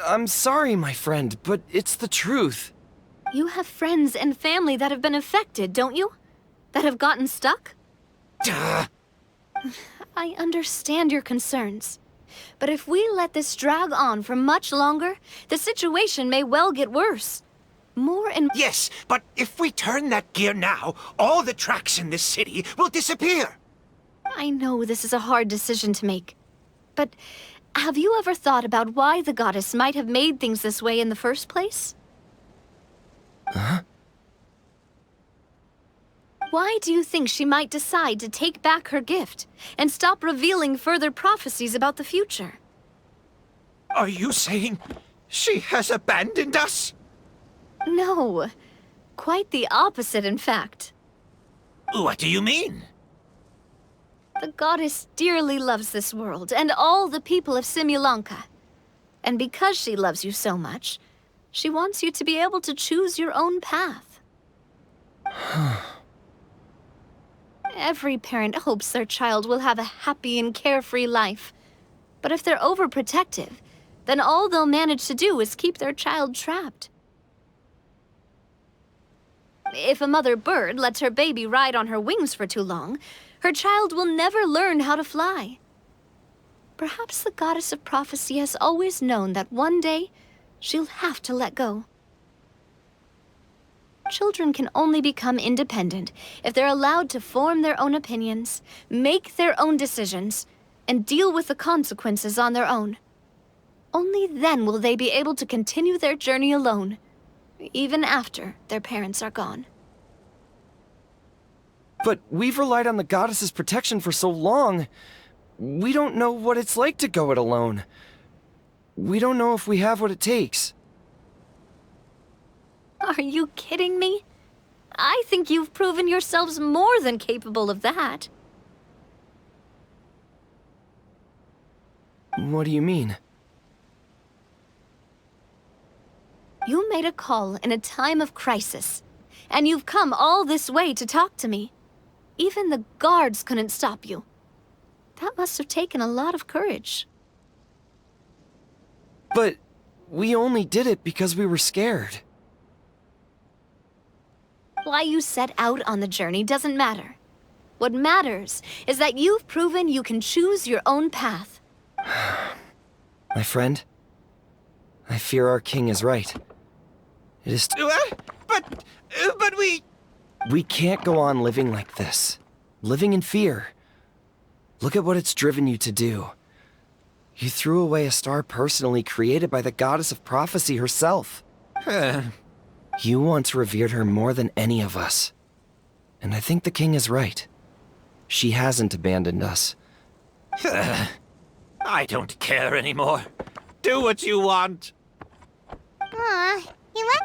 I'm sorry, my friend, but it's the truth. You have friends and family that have been affected, don't you? That have gotten stuck? Duh. I understand your concerns. But if we let this drag on for much longer, the situation may well get worse. More and... Yes, but if we turn that gear now, all the tracks in this city will disappear. I know this is a hard decision to make. But have you ever thought about why the goddess might have made things this way in the first place? Huh? Why do you think she might decide to take back her gift and stop revealing further prophecies about the future? Are you saying she has abandoned us? No. Quite the opposite, in fact. What do you mean? The goddess dearly loves this world and all the people of Simulanka. And because she loves you so much, she wants you to be able to choose your own path. Every parent hopes their child will have a happy and carefree life. But if they're overprotective, then all they'll manage to do is keep their child trapped. If a mother bird lets her baby ride on her wings for too long, her child will never learn how to fly. Perhaps the goddess of prophecy has always known that one day she'll have to let go. Children can only become independent if they're allowed to form their own opinions, make their own decisions, and deal with the consequences on their own. Only then will they be able to continue their journey alone, even after their parents are gone. But we've relied on the goddess's protection for so long. We don't know what it's like to go it alone. We don't know if we have what it takes. Are you kidding me? I think you've proven yourselves more than capable of that. What do you mean? You made a call in a time of crisis, and you've come all this way to talk to me. Even the guards couldn't stop you. That must have taken a lot of courage. But we only did it because we were scared. Why you set out on the journey doesn't matter. What matters is that you've proven you can choose your own path. My friend, I fear our king is right. It is... But we... We can't go on living like this. Living in fear. Look at what it's driven you to do. You threw away a star personally created by the goddess of prophecy herself. You once revered her more than any of us. And I think the king is right. She hasn't abandoned us. I don't care anymore. Do what you want.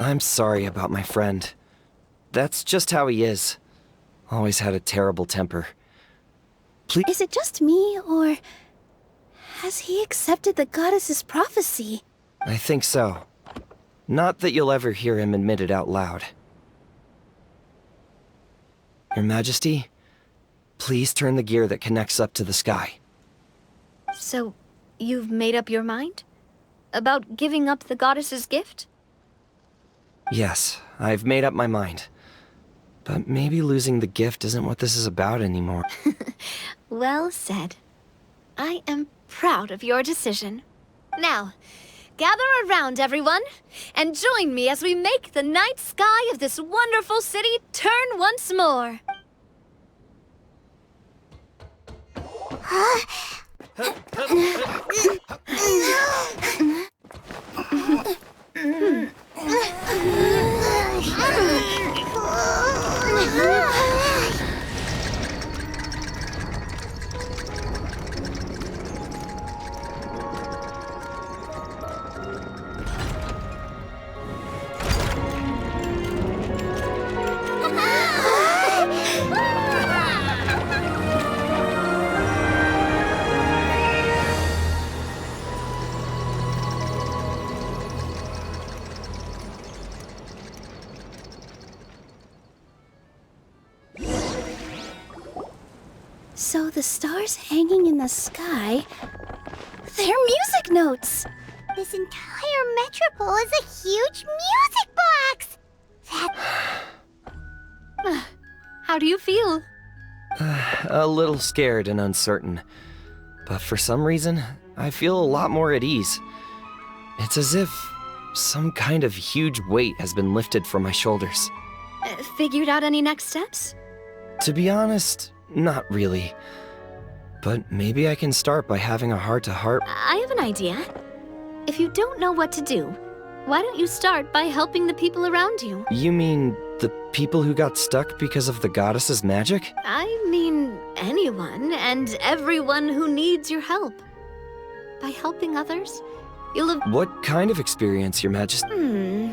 I'm sorry about my friend. That's just how he is. Always had a terrible temper. Please... Is it just me, or has he accepted the goddess's prophecy? I think so. Not that you'll ever hear him admit it out loud. Your Majesty, please turn the gear that connects up to the sky. So, you've made up your mind? About giving up the goddess's gift? Yes, I've made up my mind. But maybe losing the gift isn't what this is about anymore. Well said. I am proud of your decision. Now, gather around, everyone, and join me as we make the night sky of this wonderful city turn once more. the stars hanging in the sky, they're music notes! This entire metropole is a huge music box! How do you feel? A little scared and uncertain. But for some reason, I feel a lot more at ease. It's as if some kind of huge weight has been lifted from my shoulders. Figured out any next steps? To be honest, not really. But maybe I can start by having a heart-to-heart. I have an idea. If you don't know what to do, why don't you start by helping the people around you? You mean the people who got stuck because of the goddess's magic? I mean anyone and everyone who needs your help. By helping others, you'll have... What kind of experience, Your Majesty?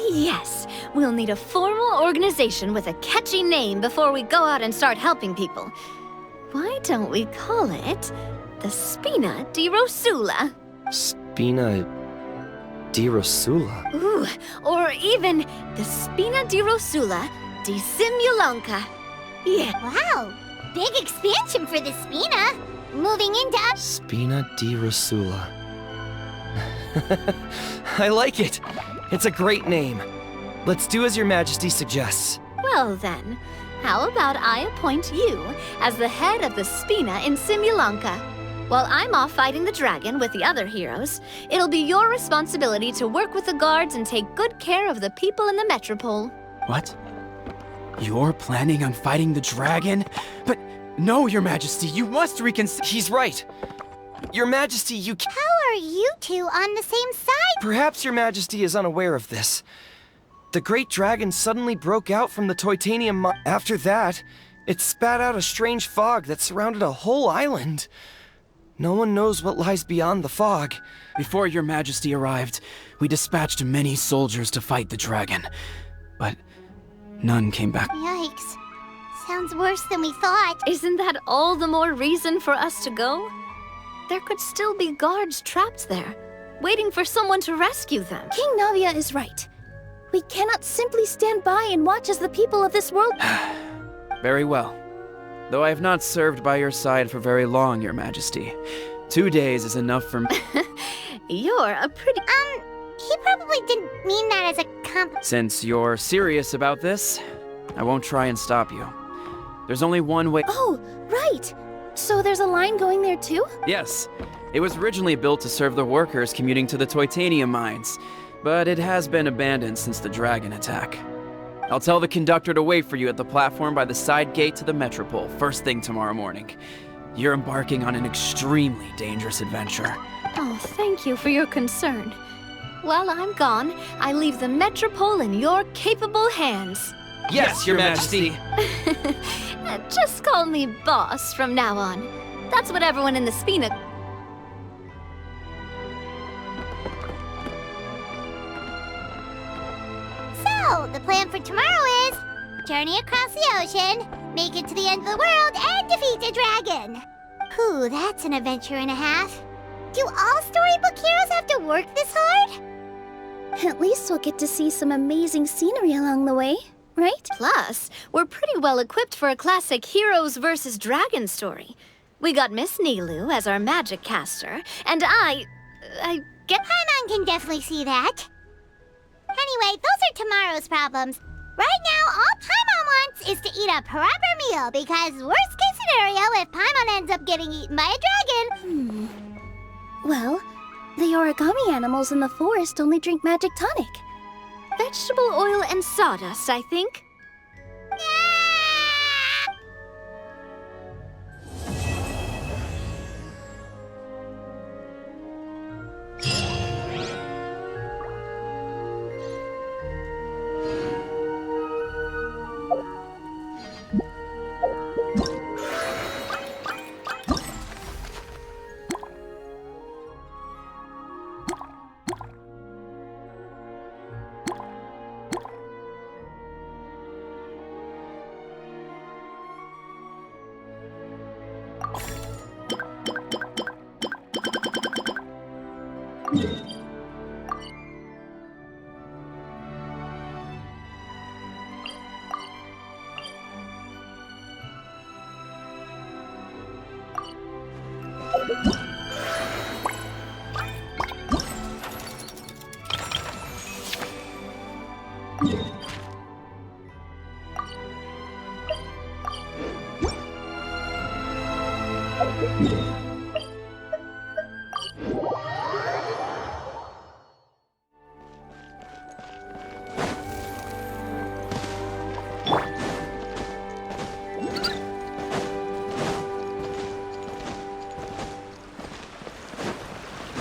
Yes. We'll need a formal organization with a catchy name before we go out and start helping people. Why don't we call it the Spina di Rosula? Spina di Rosula? Ooh, or even the Spina di Rosula di Simulanka. Yeah. Wow, big expansion for the Spina. Moving into... Spina di Rosula. I like it. It's a great name. Let's do as Your Majesty suggests. Well then, how about I appoint you as the head of the Spina in Simulanka? While I'm off fighting the dragon with the other heroes, it'll be your responsibility to work with the guards and take good care of the people in the metropole. What? You're planning on fighting the dragon? But no, Your Majesty, you must reconsider. He's right. Your Majesty, you can't... How are you two on the same side? Perhaps Your Majesty is unaware of this. The great dragon suddenly broke out from the Titanium mine. After that, it spat out a strange fog that surrounded a whole island. No one knows what lies beyond the fog. Before Your Majesty arrived, we dispatched many soldiers to fight the dragon. But none came back. Yikes. Sounds worse than we thought. Isn't that all the more reason for us to go? There could still be guards trapped there, waiting for someone to rescue them. King Navia is right. We cannot simply stand by and watch as the people of this world... Very well. Though I have not served by your side for very long, Your Majesty. 2 days is enough for me. You're a pretty... He probably didn't mean that as a compliment. Since you're serious about this, I won't try and stop you. There's only one way... Oh, right! So there's a line going there too? Yes. It was originally built to serve the workers commuting to the Titanium mines, but it has been abandoned since the dragon attack. I'll tell the conductor to wait for you at the platform by the side gate to the metropole first thing tomorrow morning. You're embarking on an extremely dangerous adventure. Oh, thank you for your concern. While I'm gone, I leave the metropole in your capable hands. Yes, Your Majesty! Just call me boss from now on. That's what everyone in the Spina... So, the plan for tomorrow is... journey across the ocean, make it to the end of the world, and defeat a dragon. Ooh, that's an adventure and a half. Do all storybook heroes have to work this hard? At least we'll get to see some amazing scenery along the way, right? Plus, we're pretty well equipped for a classic heroes versus dragons story. We got Miss Nilu as our magic caster, and I get... Paimon can definitely see that. Anyway, those are tomorrow's problems. Right now, all Paimon wants is to eat a proper meal, because worst case scenario, if Paimon ends up getting eaten by a dragon... Well, the origami animals in the forest only drink magic tonic. Vegetable oil and sawdust, I think.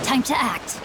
Time to act.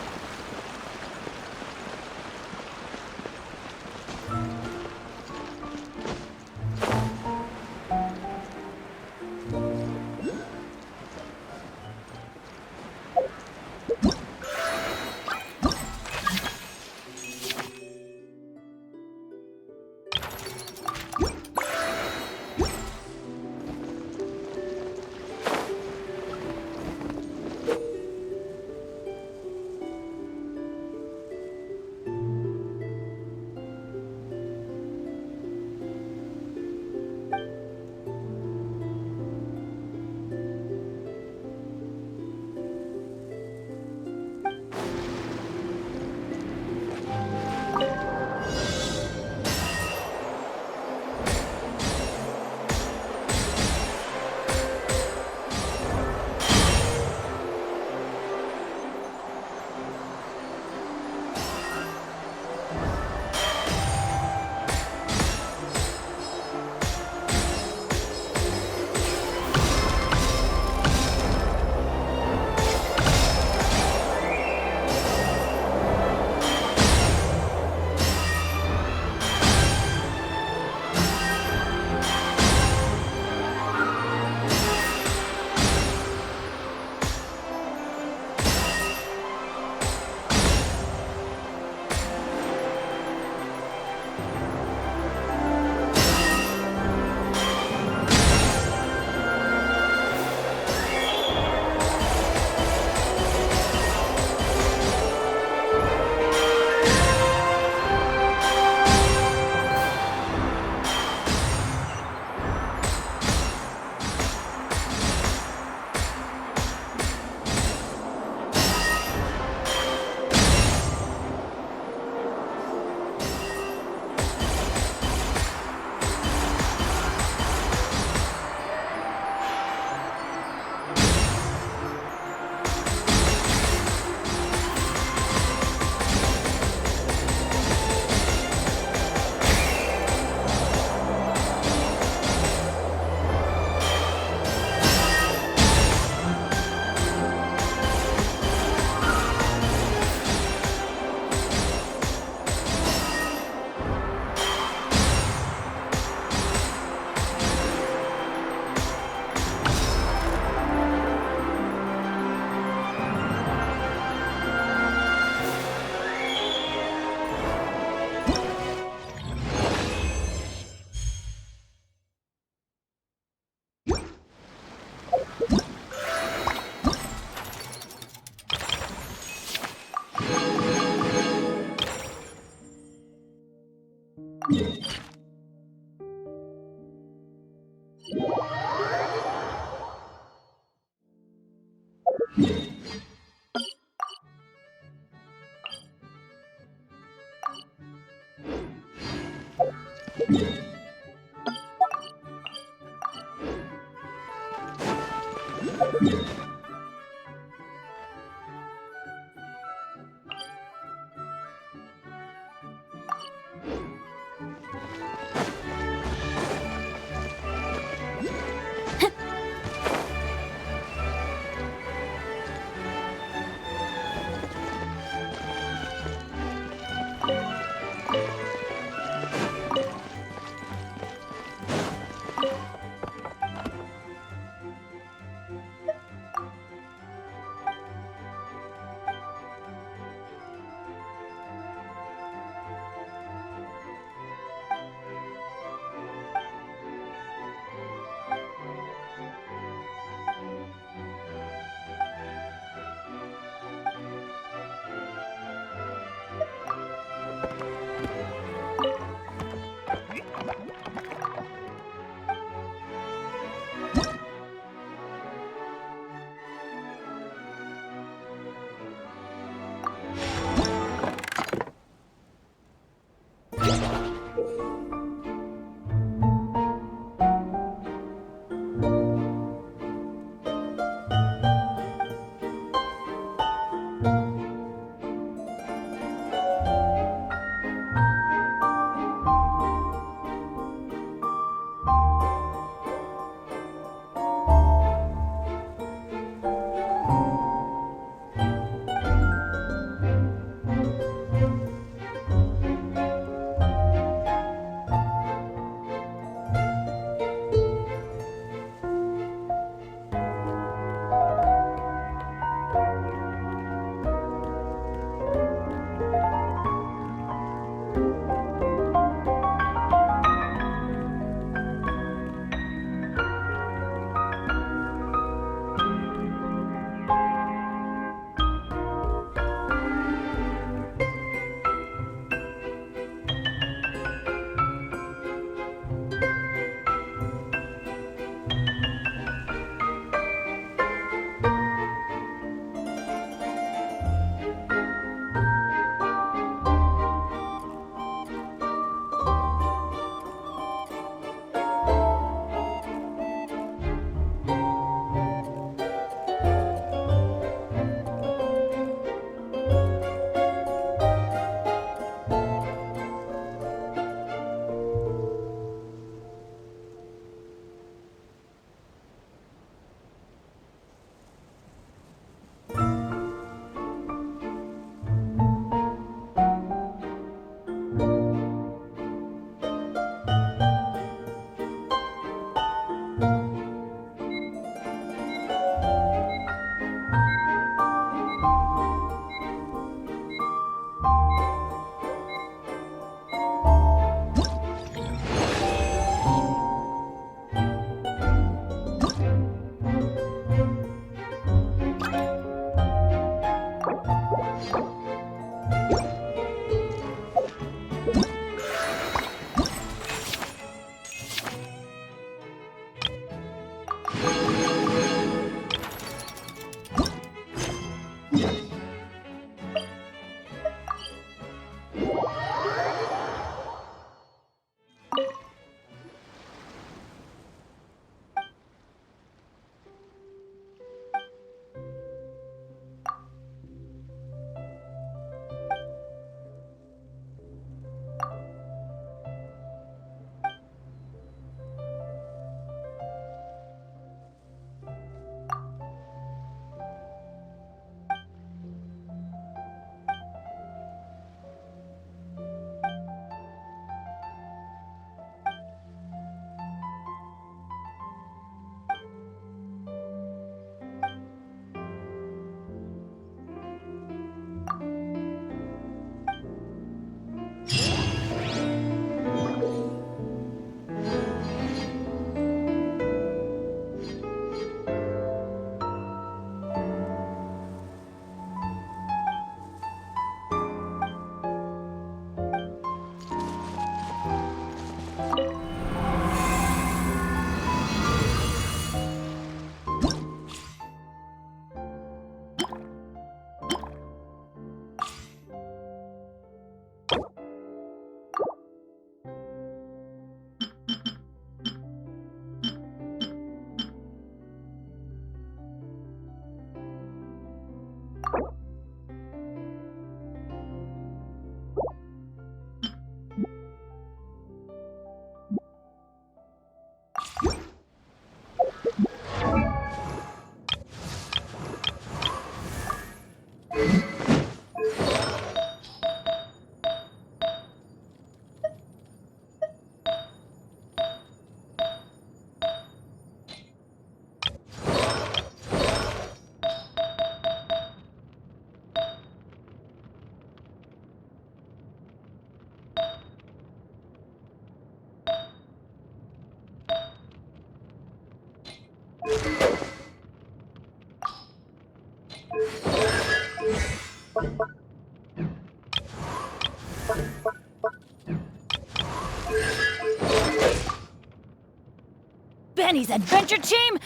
Benny's adventure team,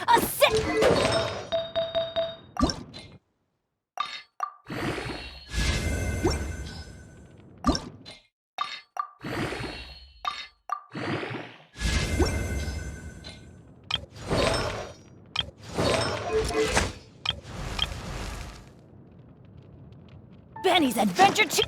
Benny's adventure team.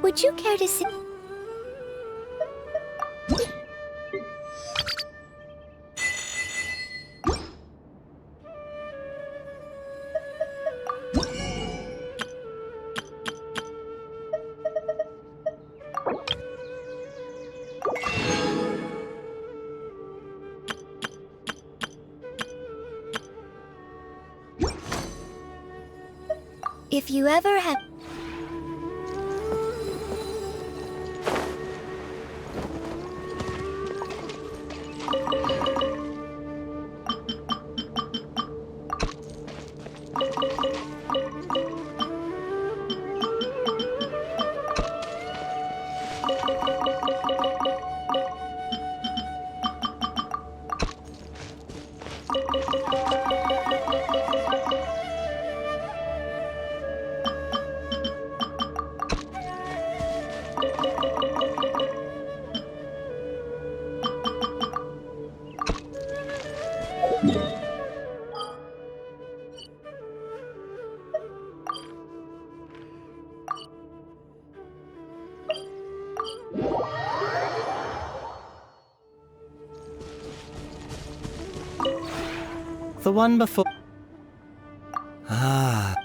Would you care to see? If you ever have... The one before... Ah.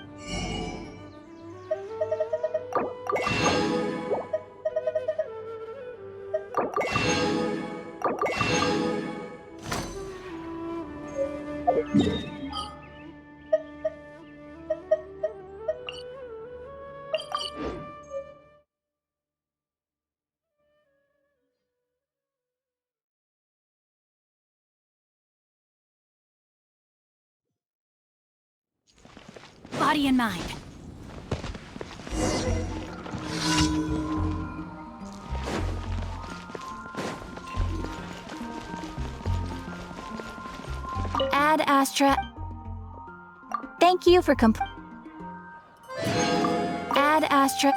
Body and mind. Ad Astra. Thank you for Ad Astra.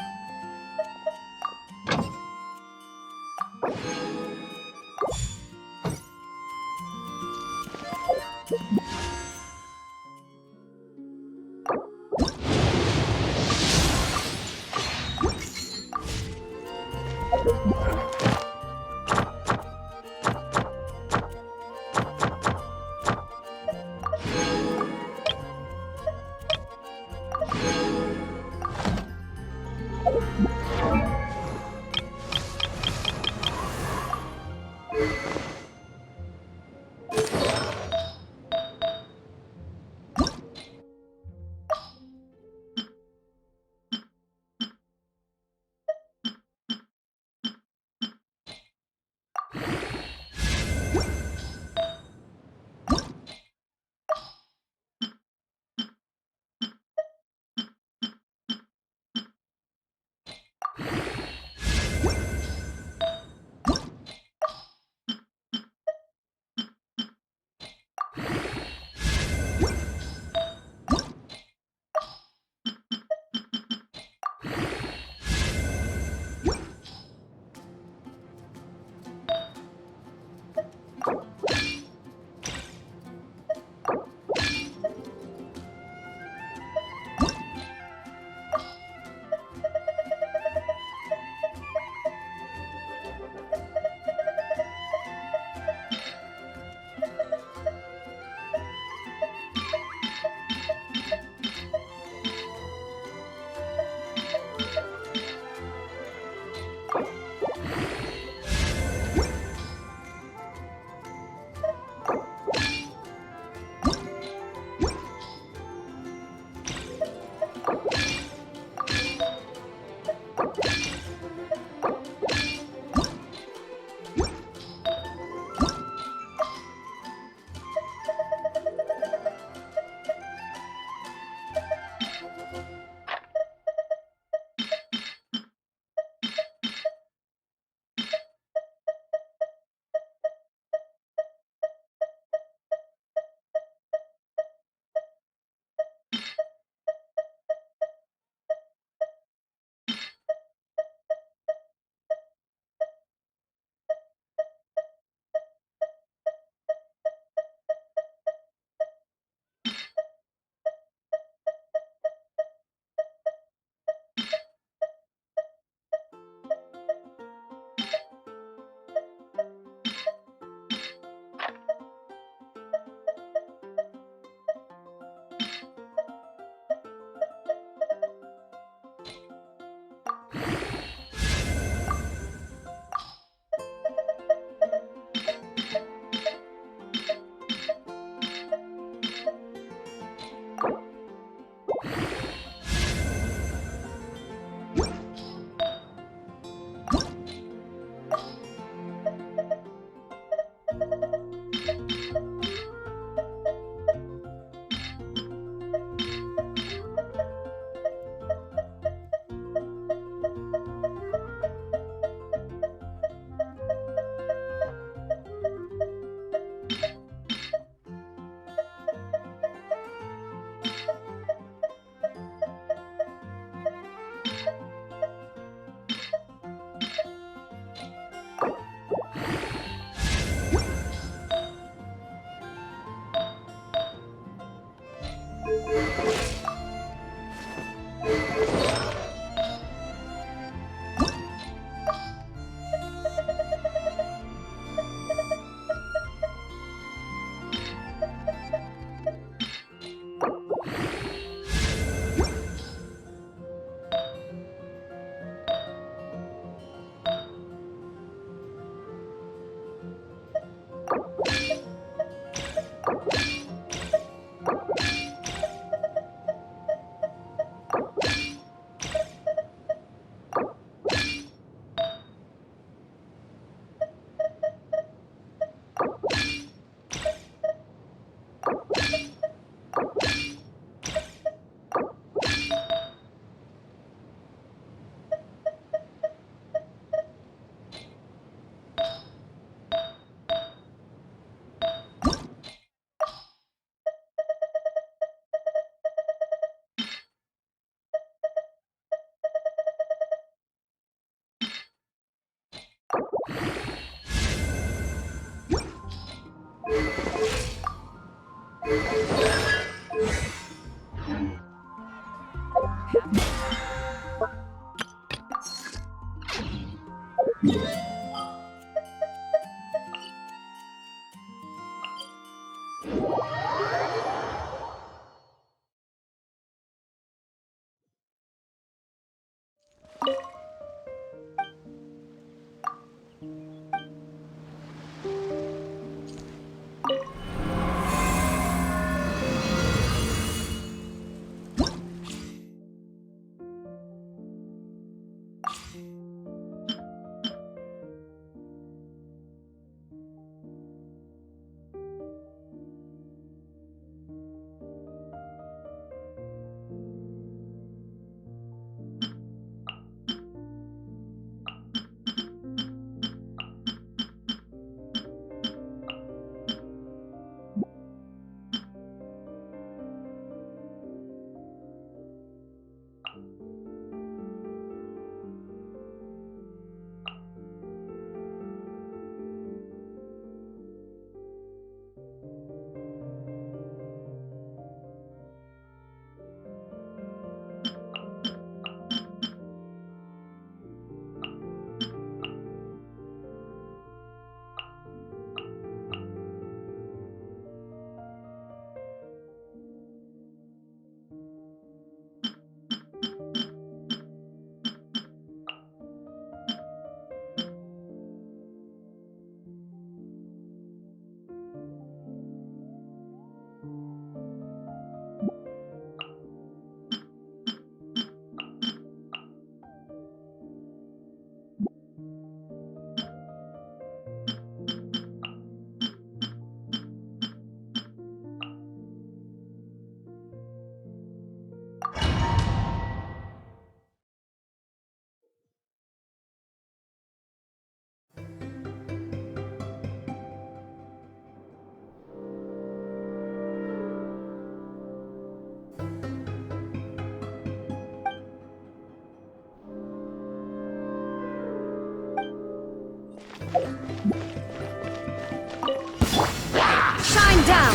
Shine down!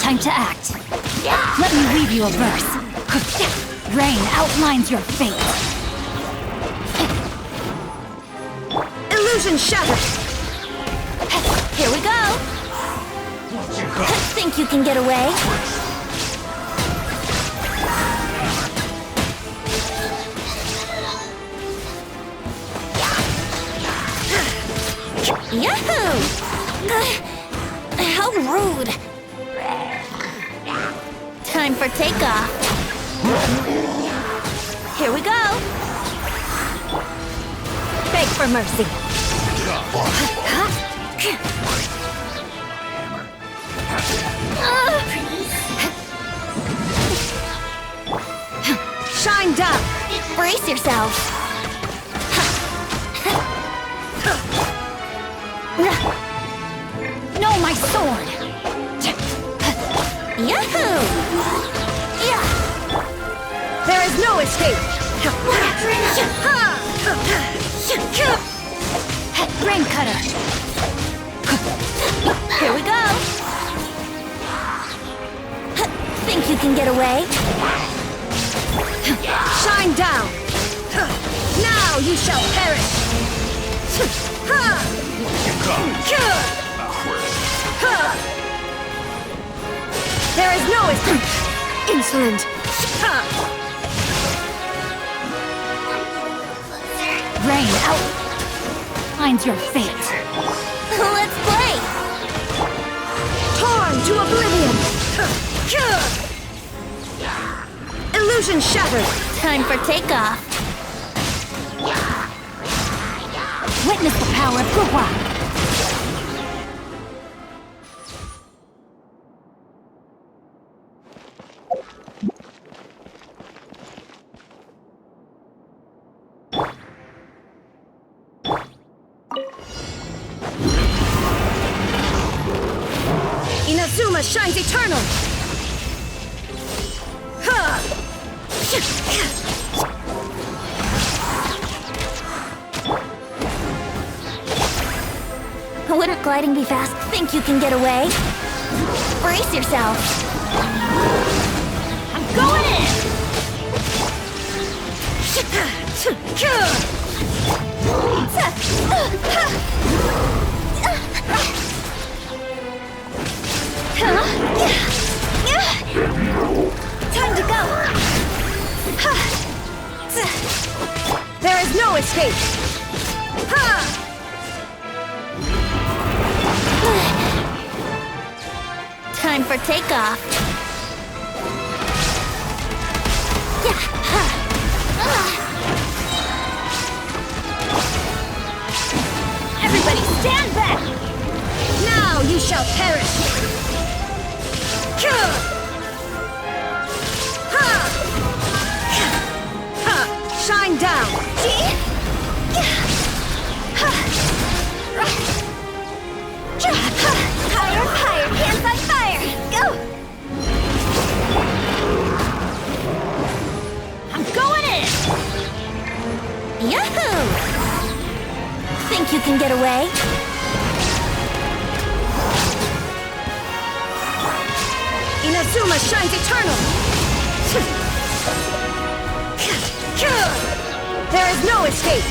Time to act. Let me read you a verse. Rain outlines your fate. Illusion shattered! Here we go! Think you can get away? Yahoo! How rude! Time for takeoff. Here we go! Beg for mercy. Shine down! Brace yourself! No, my sword! Yahoo! Yeah! There is no escape! Rain cutter! Here we go! Think you can get away? Shine down! Now you shall perish! There is no escape! Insolent! Rain out. Finds your fate. Let's play! Torn to oblivion! Illusion shattered! Time for takeoff! Witness the power of Guhua. Inazuma shines eternal! Wouldn't gliding be fast? Think you can get away? Brace yourself! I'm going in! Time to go! There is no escape! Time for takeoff! Everybody stand back! Now you shall perish! Shine down! Higher, higher, hands on fire! Go! I'm going in! Yahoo! Think you can get away? Inazuma shines eternal! There is no escape!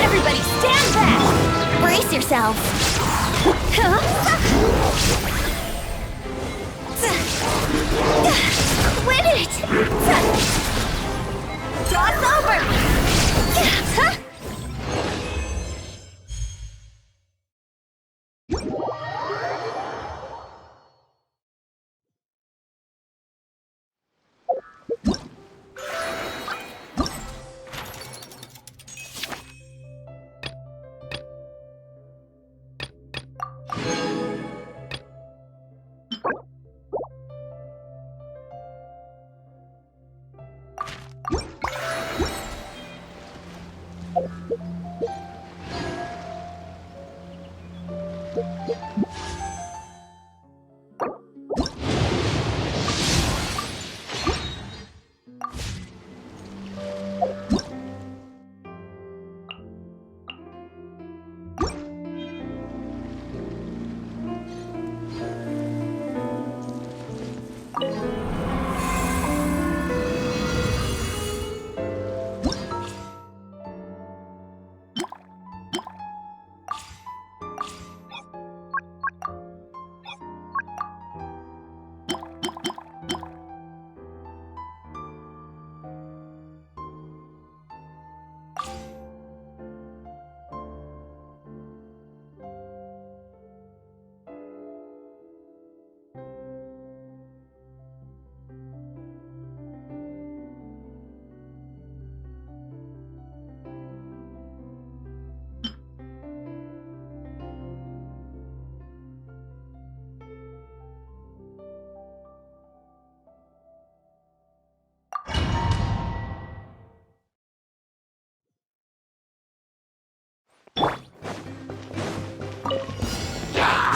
Everybody stand back! Brace yourselves! Win it! Toss over!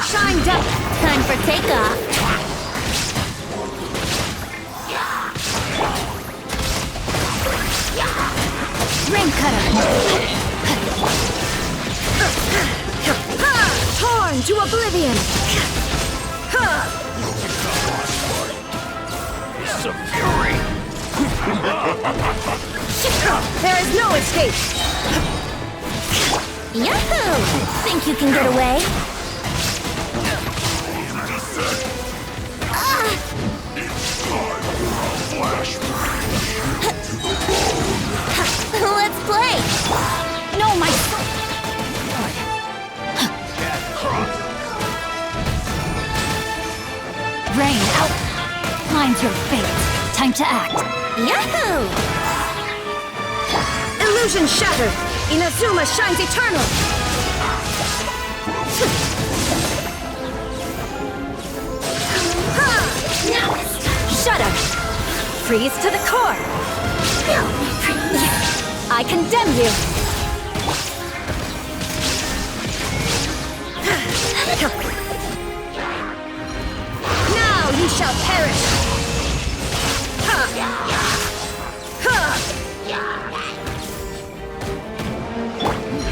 Shined up! Time for takeoff! Ring cutter! Torn to oblivion! There is no escape! Yahoo! Think you can get away? Let's play! No, my soul! Rain outlines your fate. Time to act. Yahoo! Illusion shattered! Inazuma shines eternal! Shudder! Freeze to the core! I condemn you! Now you shall perish!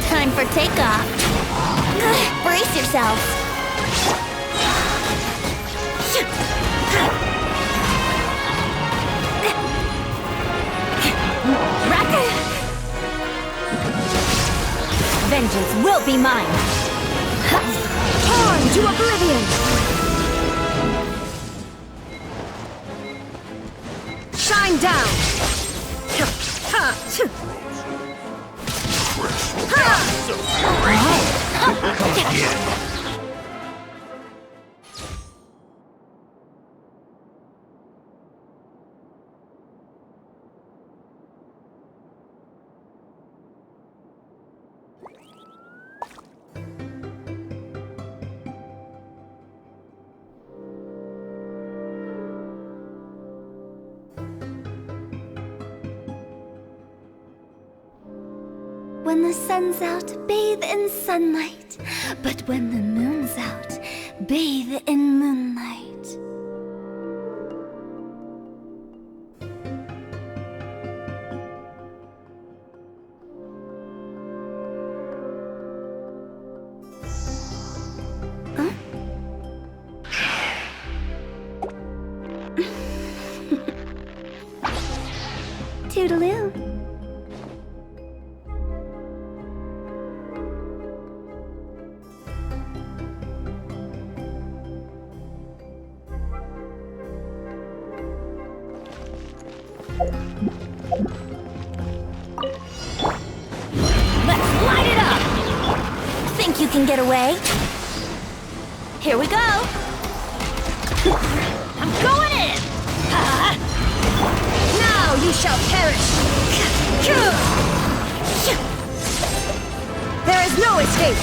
Time for takeoff. Brace yourselves. Vengeance will be mine! Torn to oblivion! Shine down! When the sun's out, bathe in sunlight. But when the moon's out, bathe in moonlight. Toodaloo. Let's light it up! Think you can get away? Here we go! I'm going in! Now you shall perish! There is no escape!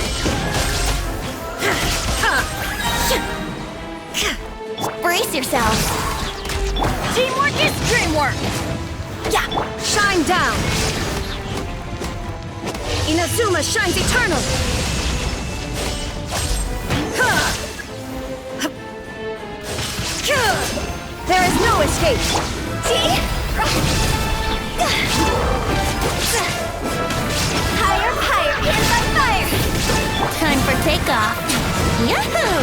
Brace yourselves! Teamwork is dreamwork! Yeah! Shine down! Inazuma shines eternal! There is no escape! Higher, higher, hit by fire! Time for takeoff! Yahoo!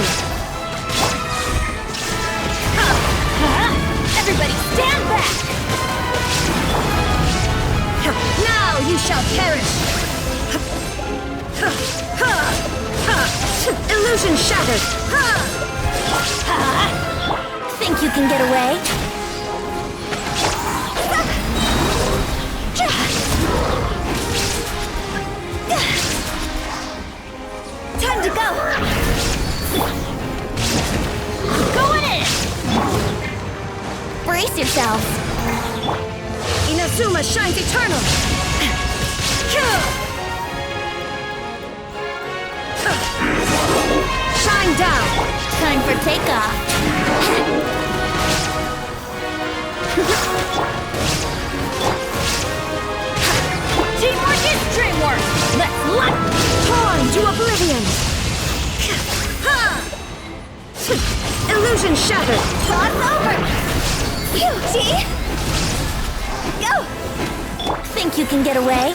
Everybody stand back! Now you shall perish! Illusion shattered! Think you can get away? Time to go! Going in! Brace yourselves! Inazuma shines eternal! Shine down! Time for takeoff! Teamwork is dreamwork! Let's light! Torn to oblivion! Illusion shattered! Toss over! Phew, see? Go! Think you can get away?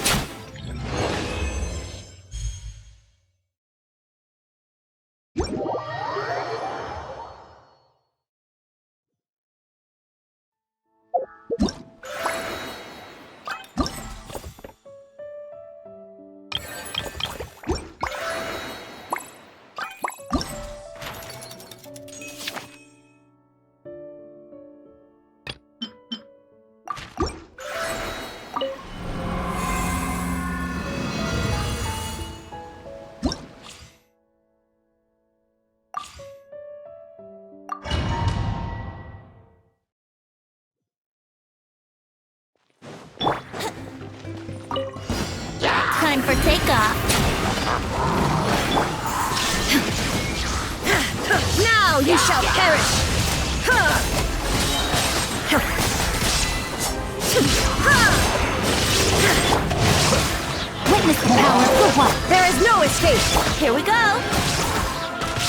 for takeoff. Now you shall perish! Witness the power for what? There is no escape! Here we go.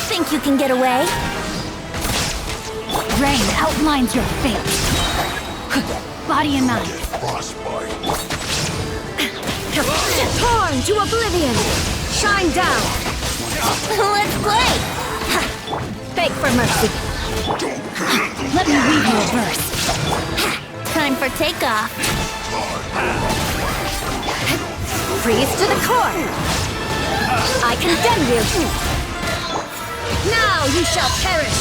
Think you can get away? Rain outlines your fate. Body and mind. Torn to oblivion! Shine down! Let's play. Beg for mercy! Let me read you a verse. Time for takeoff. Freeze to the core! I condemn you! Now you shall perish!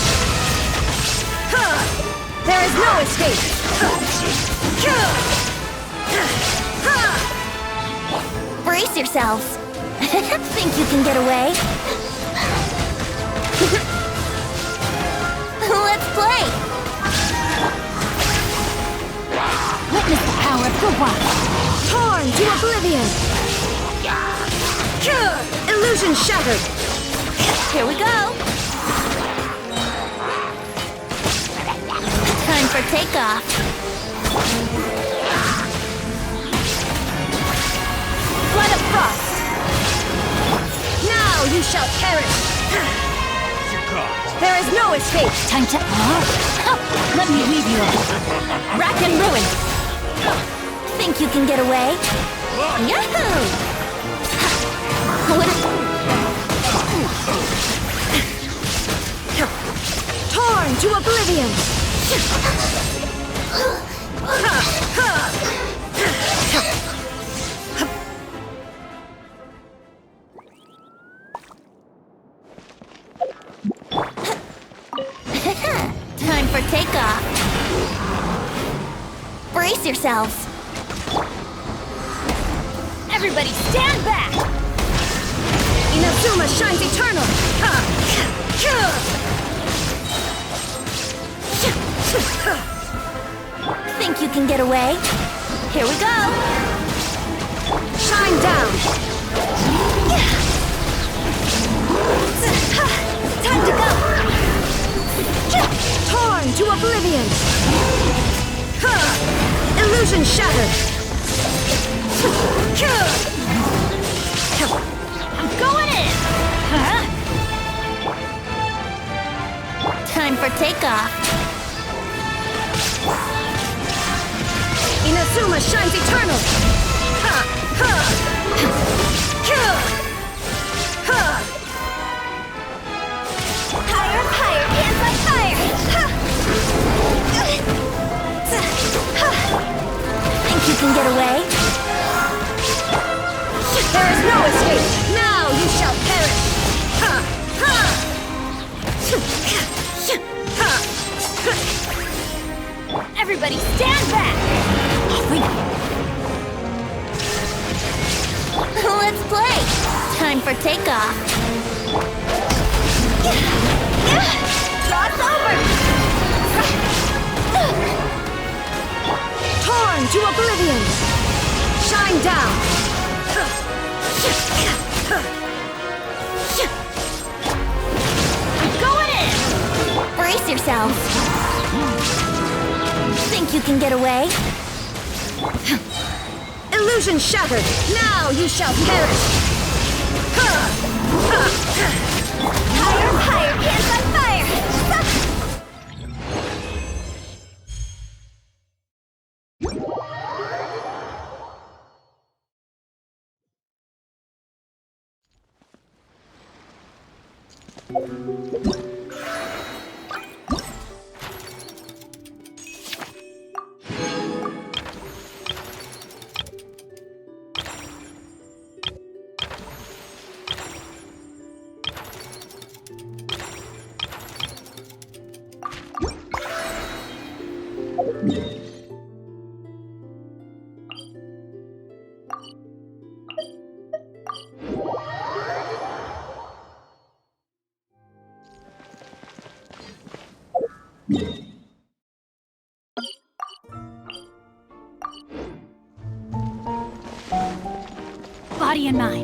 There is no escape! Brace yourselves. Think you can get away? Let's play. Witness the power for what? Torn to oblivion! Illusion shattered! Here we go. Time for takeoff. Blood of frost! Now you shall perish! There is no escape! Time to... Let me leave you alone. Rack and ruin! Think you can get away? Yahoo! Torn to oblivion! Time for takeoff. Brace yourselves. Everybody stand back! Inazuma shines eternal! Think you can get away? Here we go. Shine down! Time to go. Torn to oblivion! Illusion shattered! I'm going in. Time for takeoff. Inazuma shines eternal! Higher and higher, hands on fire. Think you can get away? There is no escape! Now you shall perish! Everybody stand back! Let's play. Time for takeoff. Cross over! Torn to oblivion! Shine down! I'm going in. Brace yourselves. Think you can get away? Illusion shattered! Now you shall perish! Higher and higher, hands on fire. Body and mind.